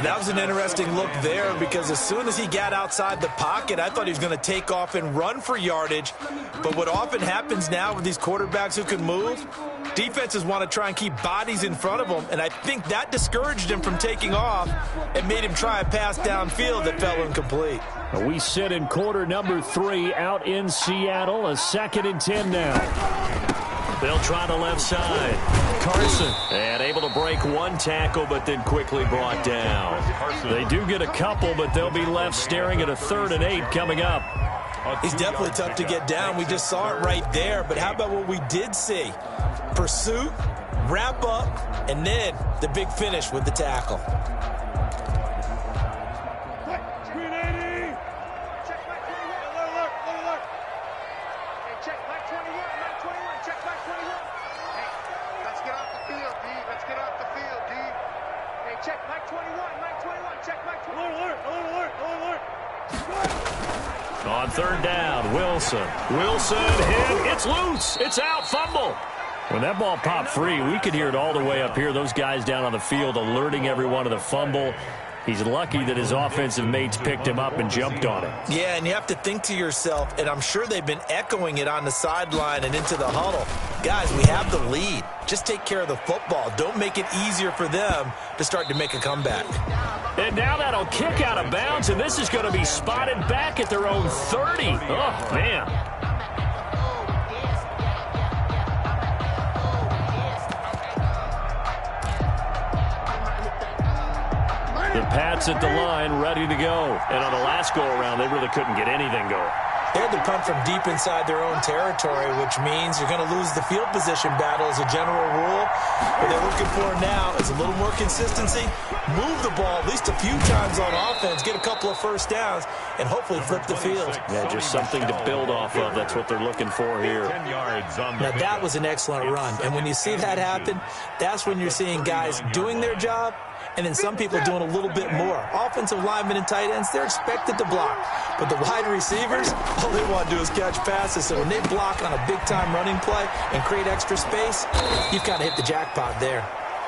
That was an interesting look there because as soon as he got outside the pocket, I thought he was going to take off and run for yardage. But what often happens now with these quarterbacks who can move, defenses want to try and keep bodies in front of them, and I think that discouraged him from taking off and made him try a pass downfield that fell incomplete. We sit in quarter number 3 out in Seattle, a 2nd and 10 now. They'll try the left side. Carson, and able to break one tackle, but then quickly brought down. They do get a couple, but they'll be left staring at a 3rd and 8 coming up. He's definitely tough to get down. We just saw it right there, but how about what we did see? Pursuit, wrap up, and then the big finish with the tackle. On 3rd down, Wilson. Wilson hit. It's loose. It's out. Fumble. When that ball popped free, we could hear it all the way up here. Those guys down on the field alerting everyone of the fumble. He's lucky that his offensive mates picked him up and jumped on it. Yeah, and you have to think to yourself, and I'm sure they've been echoing it on the sideline and into the huddle. Guys, we have the lead. Just take care of the football. Don't make it easier for them to start to make a comeback. And now that'll kick out of bounds, and this is going to be spotted back at their own 30. Oh, man. The Pats at the line, ready to go. And on the last go-around, they really couldn't get anything going. They had to punt from deep inside their own territory, which means you're going to lose the field position battle as a general rule. What they're looking for now is a little more consistency, move the ball at least a few times on offense, get a couple of first downs, and hopefully flip the field. Yeah, just something to build off of. That's what they're looking for here. Now, that was an excellent run, and when you see that happen, that's when you're seeing guys doing their job, and then some people doing a little bit more. Offensive linemen and tight ends, they're expected to block. But the wide receivers, all they want to do is catch passes. So when they block on a big-time running play and create extra space, you've kind of hit the jackpot there.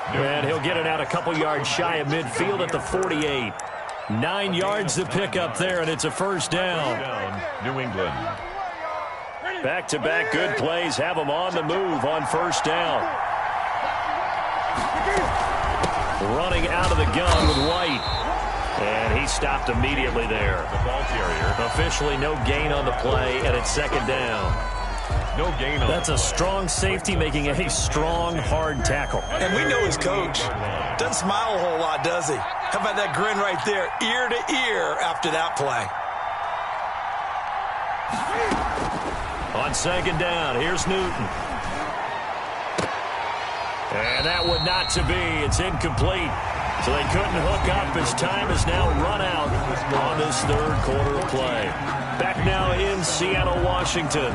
And he'll get it out a couple yards shy of midfield at the 48. 9 yards to pick up there, and it's a first down. New England. Back-to-back good plays have them on the move on first down. Running out of the gun with White. And he stopped immediately there. The ball carrier. Officially no gain on the play, and it's second down. No gain on That's a strong safety making a strong, hard tackle. And we know his coach. Doesn't smile a whole lot, does he? How about that grin right there, ear to ear after that play? On second down, here's Newton. And that one not to be. It's incomplete. So they couldn't hook up as time is now run out on this third quarter of play. Back now in Seattle, Washington.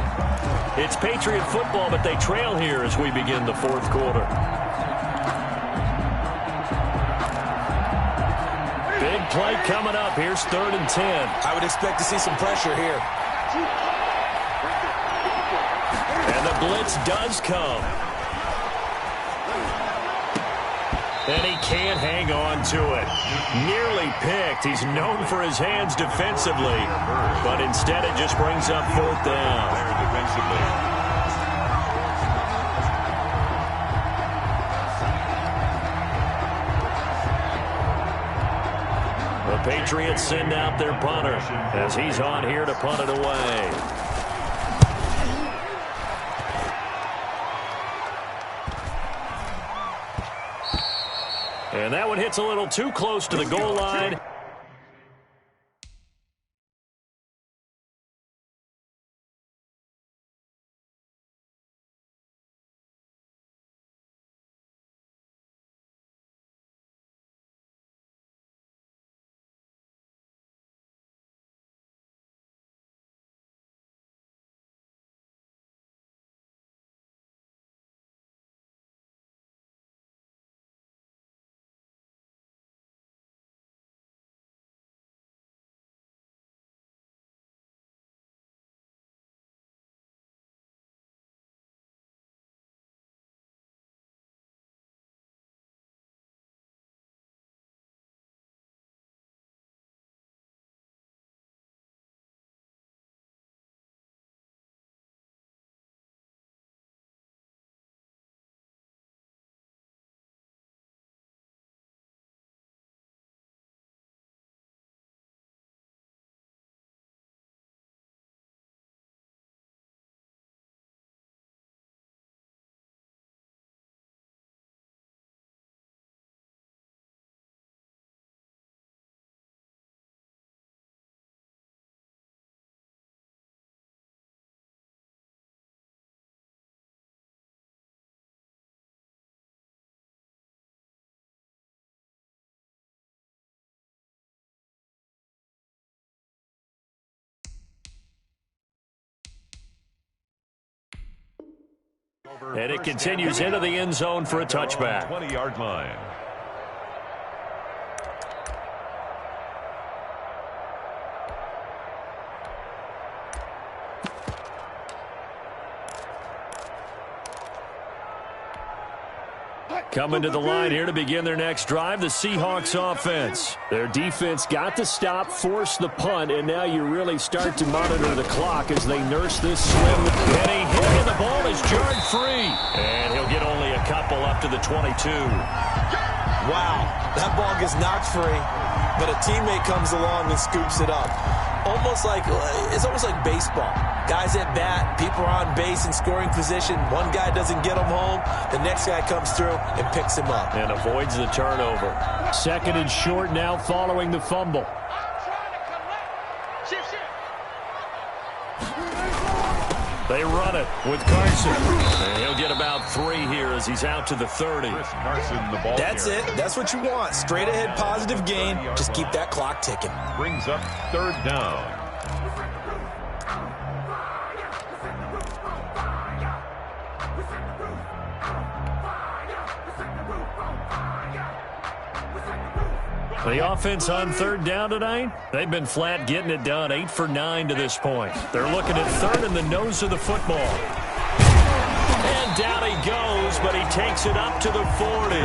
It's Patriot football, but they trail here as we begin the fourth quarter. Big play coming up. Here's 3rd and 10. I would expect to see some pressure here. And the blitz does come. And he can't hang on to it. Nearly picked. He's known for his hands defensively. But instead it just brings up 4th down. The Patriots send out their punter as he's on here to punt it away. And that one hits a little too close to the goal line. And it continues into the end zone for a touchback. 20-yard line. Coming to the line here to begin their next drive, the Seahawks offense. Their defense got the stop, forced the punt, and now you really start to monitor the clock as they nurse this swim. And he hit it, the ball is jarred free. And he'll get only a couple up to the 22. Wow, that ball gets knocked free, but a teammate comes along and scoops it up. almost like baseball. Guys at bat, people are on base in scoring position. One guy doesn't get him home. The next guy comes through and picks him up. And avoids the turnover. Second and short now following the fumble. They run it with Carson. And he'll get about 3 here as he's out to the 30. Carson, the ball That's it. That's what you want. Straight ahead positive gain. Just keep that clock ticking. Brings up third down. The offense on third down tonight, they've been flat getting it done. 8 for 9 to this point. They're looking at third in the nose of the football. And down he goes, but he takes it up to the 40.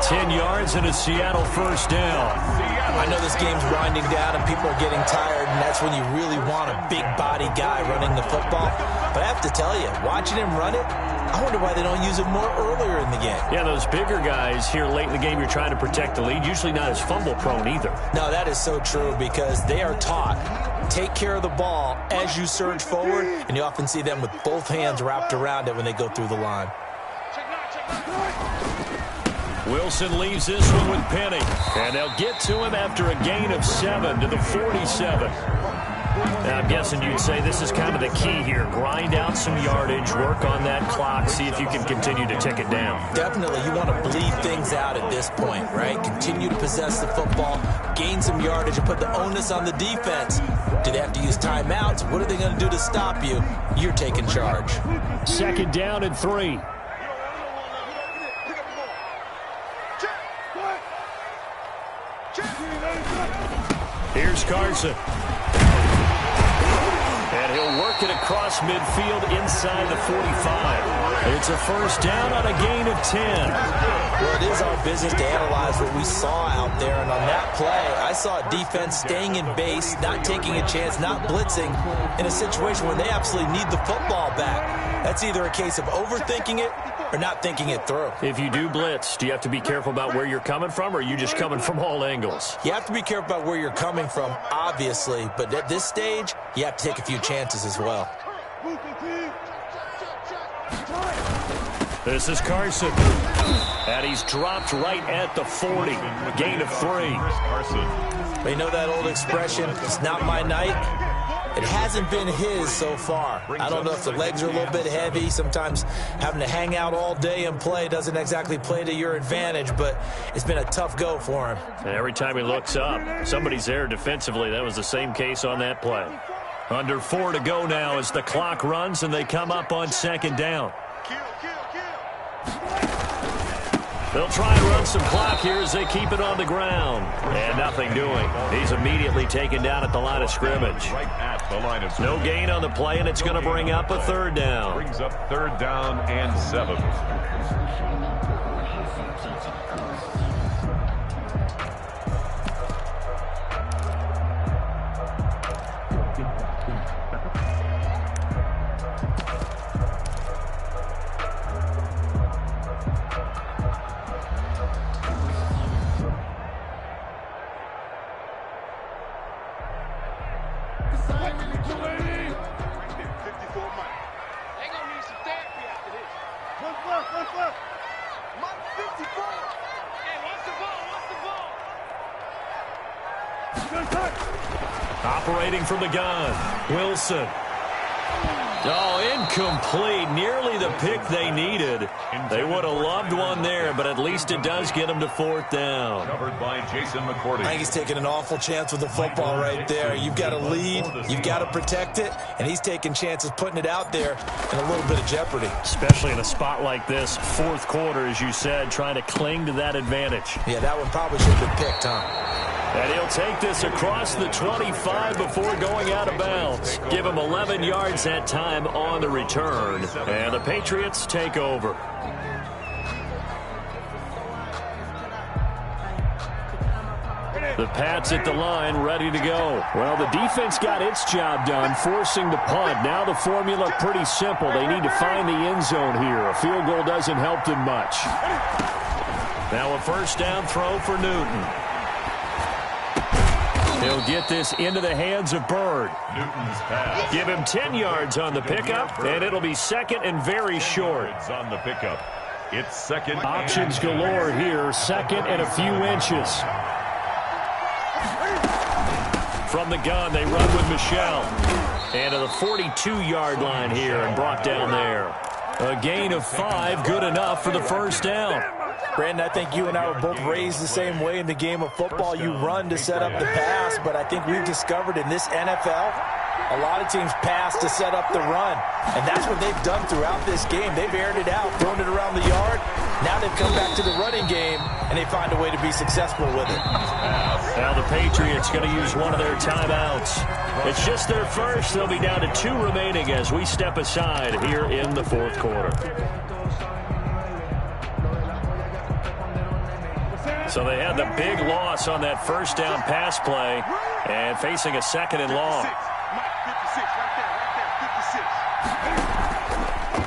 10 yards and a Seattle first down. I know this game's winding down and people are getting tired, and that's when you really want a big body guy running the football. But I have to tell you, watching him run it, I wonder why they don't use it more earlier in the game. Yeah, those bigger guys here late in the game, you're trying to protect the lead, usually not as fumble prone either. No, that is so true because they are taught. Take care of the ball as you surge forward, and you often see them with both hands wrapped around it when they go through the line. Wilson leaves this one with Penny, and they'll get to him after a gain of 7 to the 47. Now, I'm guessing you'd say this is kind of the key here. Grind out some yardage, work on that clock, see if you can continue to tick it down. Definitely. You want to bleed things out at this point, right? Continue to possess the football, gain some yardage, and put the onus on the defense. Do they have to use timeouts? What are they going to do to stop you? You're taking charge. Second down and 3. Here's Carson. And he'll work it across midfield inside the 45. It's a first down on a gain of 10. Well, it is our business to analyze what we saw out there. And on that play, I saw a defense staying in base, not taking a chance, not blitzing in a situation where they absolutely need the football back. That's either a case of overthinking it or not thinking it through. If you do blitz, do you have to be careful about where you're coming from, or are you just coming from all angles? You have to be careful about where you're coming from, obviously, but at this stage, you have to take a few chances as well. This is Carson. And he's dropped right at the 40. Gain of 3. Carson. But you know that old expression, it's not my night? It hasn't been his so far. I don't know if the legs are a little bit heavy. Sometimes having to hang out all day and play doesn't exactly play to your advantage, but it's been a tough go for him. And every time he looks up, somebody's there defensively. That was the same case on that play. Under 4 to go now as the clock runs and they come up on second down. They'll try and run some clock here as they keep it on the ground. And nothing doing. He's immediately taken down at the line of scrimmage. Right at the line of scrimmage. No gain on the play, and it's going to bring up a third down. Brings up third down and 7. Operating from the gun, Wilson. Oh, incomplete. Nearly the pick they needed. They would have loved one there, but at least it does get them to fourth down. Covered by Jason McCourty. I think he's taking an awful chance with the football right there. You've got to lead, you've got to protect it, and he's taking chances putting it out there in a little bit of jeopardy. Especially in a spot like this, fourth quarter, as you said, trying to cling to that advantage. Yeah, that one probably should have been picked, huh? And he'll take this across the 25 before going out of bounds. Give him 11 yards that time on the return. And the Patriots take over. The Pats at the line, ready to go. Well, the defense got its job done, forcing the punt. Now the formula pretty simple. They need to find the end zone here. A field goal doesn't help them much. Now a first down throw for Newton. He'll get this into the hands of Bird. Newton's pass. Give him 10 yards on the pickup, and it'll be second and very short. On the pickup. It's second. Options galore here, second and a few inches. From the gun, they run with Michel. And to the 42-yard line here and brought down there. A gain of 5, good enough for the first down. Brandon, I think you and I were both raised the same way in the game of football. You run to set up the pass, but I think we've discovered in this NFL, a lot of teams pass to set up the run. And that's what they've done throughout this game. They've aired it out, thrown it around the yard. Now they've come back to the running game, and they find a way to be successful with it. Now the Patriots going to use one of their timeouts. It's just their first. They'll be down to 2 remaining as we step aside here in the fourth quarter. So they had the big loss on that first down pass play and facing a second and long.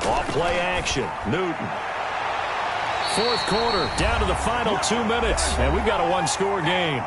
Off play action, Newton. Fourth quarter, down to the final 2 minutes, and we've got a one-score game.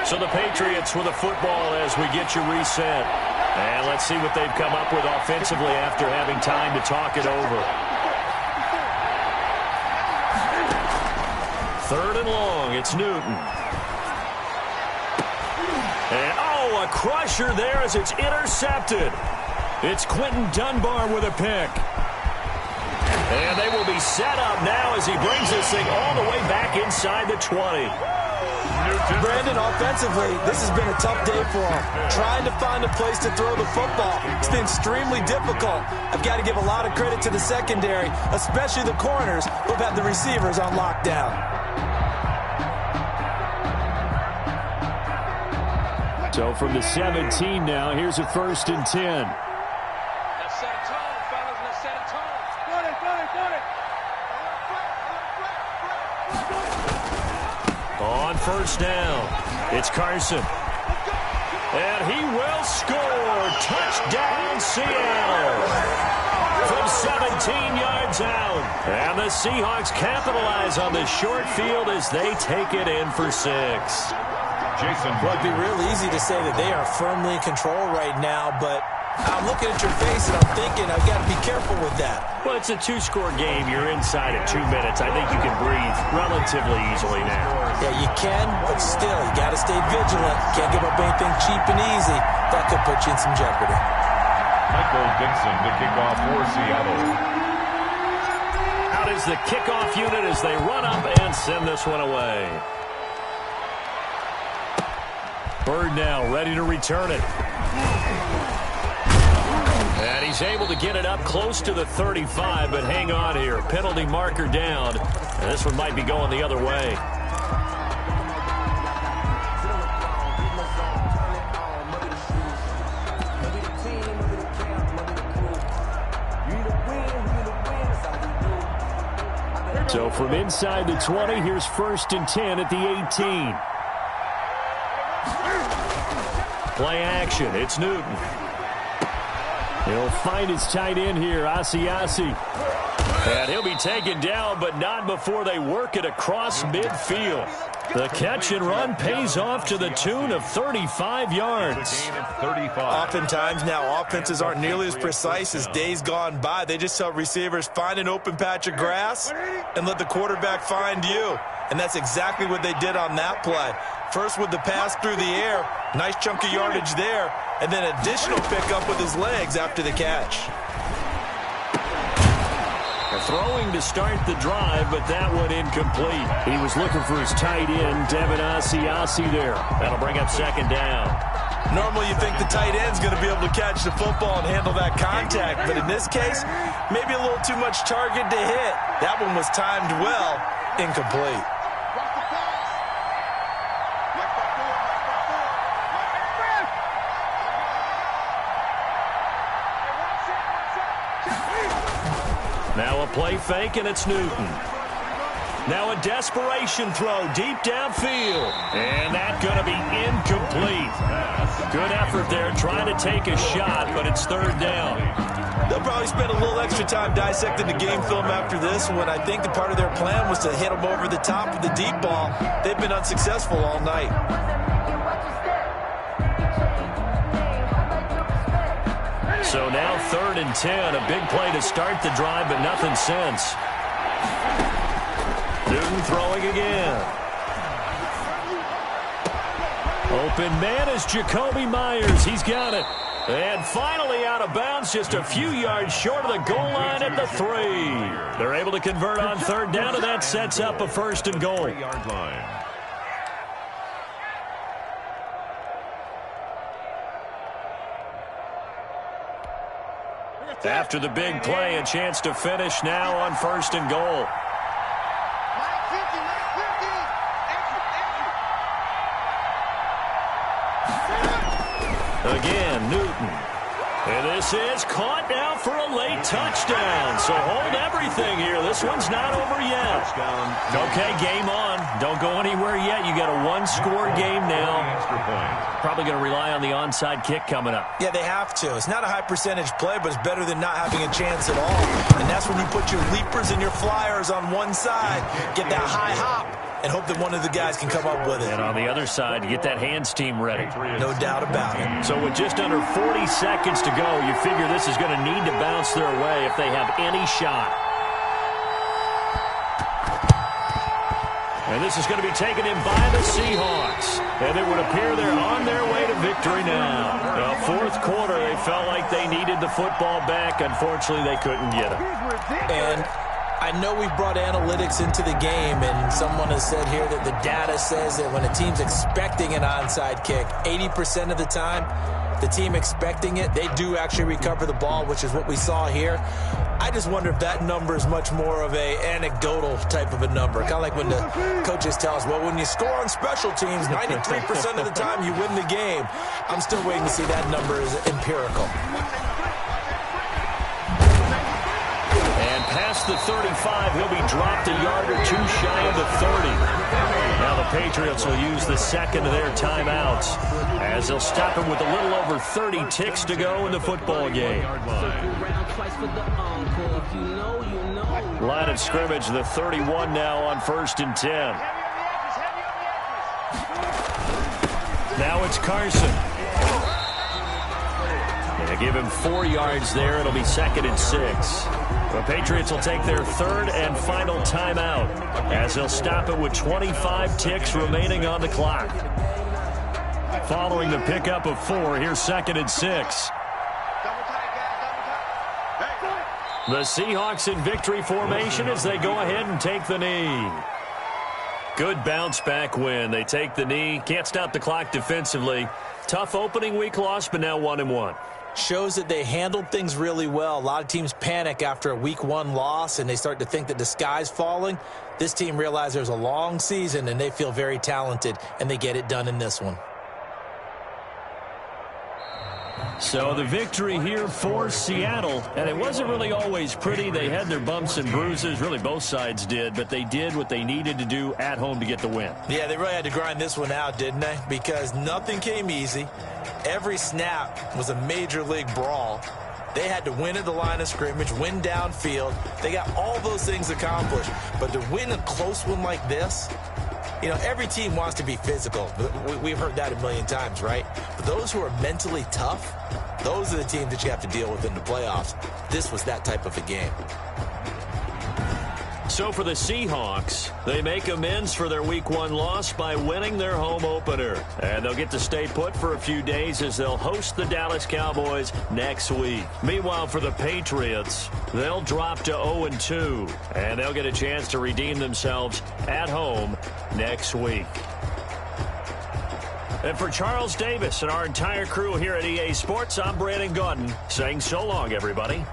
So the Patriots with a football as we get you reset. And let's see what they've come up with offensively after having time to talk it over. Third and long, it's Newton. And, oh, a crusher there as it's intercepted. It's Quentin Dunbar with a pick. And they will be set up now as he brings this thing all the way back inside the 20. Brandon, offensively, this has been a tough day for him. Trying to find a place to throw the football. It's been extremely difficult. I've got to give a lot of credit to the secondary, especially the corners who've had the receivers on lockdown. So from the 17 now, here's a 1st and 10. On first down, it's Carson. And he will score. Touchdown, Seattle. From 17 yards out. And the Seahawks capitalize on the short field as they take it in for 6. Jason. Well, it'd be real easy to say that they are firmly in control right now, but I'm looking at your face and I'm thinking I've got to be careful with that. Well, it's a 2-score game. You're inside at 2 minutes. I think you can breathe relatively easily now. Yeah, you can, but still, you got to stay vigilant. Can't give up anything cheap and easy. That could put you in some jeopardy. Michael Dixon to kick off for Seattle. Out is the kickoff unit as they run up and send this one away. Bird now ready to return it. And he's able to get it up close to the 35, but hang on here. Penalty marker down. And this one might be going the other way. So from inside the 20, here's 1st and 10 at the 18. Play action. It's Newton. He'll find his tight end here, Asiasi. And he'll be taken down, but not before they work it across midfield. The catch and run pays off to the tune of 35 yards. Oftentimes now, offenses aren't nearly as precise as days gone by. They just tell receivers, find an open patch of grass and let the quarterback find you. And that's exactly what they did on that play. First with the pass through the air, nice chunk of yardage there, and then additional pickup with his legs after the catch. Throwing to start the drive, but that one incomplete. He was looking for his tight end, Devin Asiasi there. That'll bring up second down. Normally you think the tight end's going to be able to catch the football and handle that contact, but in this case, maybe a little too much target to hit. That one was timed well, incomplete. Now a play fake, and it's Newton. Now a desperation throw deep downfield. And that's going to be incomplete. Good effort there trying to take a shot, but it's third down. They'll probably spend a little extra time dissecting the game film after this one. I think the part of their plan was to hit them over the top with the deep ball. They've been unsuccessful all night. So now 3rd and 10. A big play to start the drive, but nothing since. Newton throwing again. Open man is Jacoby Myers. He's got it. And finally out of bounds, just a few yards short of the goal line at the 3. They're able to convert on 3rd down, and that sets up a 1st and goal. After the big play, a chance to finish now on 1st and goal. Again, Newton. And this is caught now for a late touchdown. So hold everything here. This one's not over yet. Okay, game on. Don't go anywhere yet. You got a one-score game now. Probably going to rely on the onside kick coming up. Yeah, they have to. It's not a high-percentage play, but it's better than not having a chance at all. And that's when you put your leapers and your flyers on one side, get that high hop, and hope that one of the guys can come up with it. And on the other side, you get that hands team ready. No doubt about it. So with just under 40 seconds to go, you figure this is going to need to bounce their way if they have any shot. And this is going to be taken in by the Seahawks. And it would appear they're on their way to victory now. The 4th quarter, they felt like they needed the football back. Unfortunately, they couldn't get it. And I know we've brought analytics into the game, and someone has said here that the data says that when a team's expecting an onside kick, 80% of the time, the team expecting it, they do actually recover the ball, which is what we saw here. I just wonder if that number is much more of a anecdotal type of a number. Kind of like when the coaches tell us, well, when you score on special teams, 93% of the time you win the game. I'm still waiting to see that number is empirical. Past the 35, he'll be dropped a yard or two shy of the 30. Now the Patriots will use the second of their timeouts as they'll stop him with a little over 30 ticks to go in the football game. Line of scrimmage, the 31 now on 1st and 10. Now it's Carson. They give him 4 yards there. It'll be 2nd and 6. The Patriots will take their 3rd and final timeout as they'll stop it with 25 ticks remaining on the clock. Following the pickup of 4, here's 2nd and 6. The Seahawks in victory formation as they go ahead and take the knee. Good bounce-back win. They take the knee. Can't stop the clock defensively. Tough opening week loss, but now 1-1. Shows that they handled things really well. A lot of teams panic after a week 1 loss, and they start to think that the sky's falling. This team realized there's a long season, and they feel very talented, and they get it done in this one. So the victory here for Seattle, and it wasn't really always pretty. They had their bumps and bruises, really both sides did, but they did what they needed to do at home to get the win. Yeah, they really had to grind this one out, didn't they? Because nothing came easy. Every snap was a major league brawl. They had to win at the line of scrimmage, win downfield. They got all those things accomplished. But to win a close one like this, you know, every team wants to be physical. We've heard that a million times, right? But those who are mentally tough, those are the teams that you have to deal with in the playoffs. This was that type of a game. So for the Seahawks, they make amends for their Week 1 loss by winning their home opener. And they'll get to stay put for a few days as they'll host the Dallas Cowboys next week. Meanwhile, for the Patriots, they'll drop to 0-2, and they'll get a chance to redeem themselves at home next week. And for Charles Davis and our entire crew here at EA Sports, I'm Brandon Gaudin saying so long, everybody.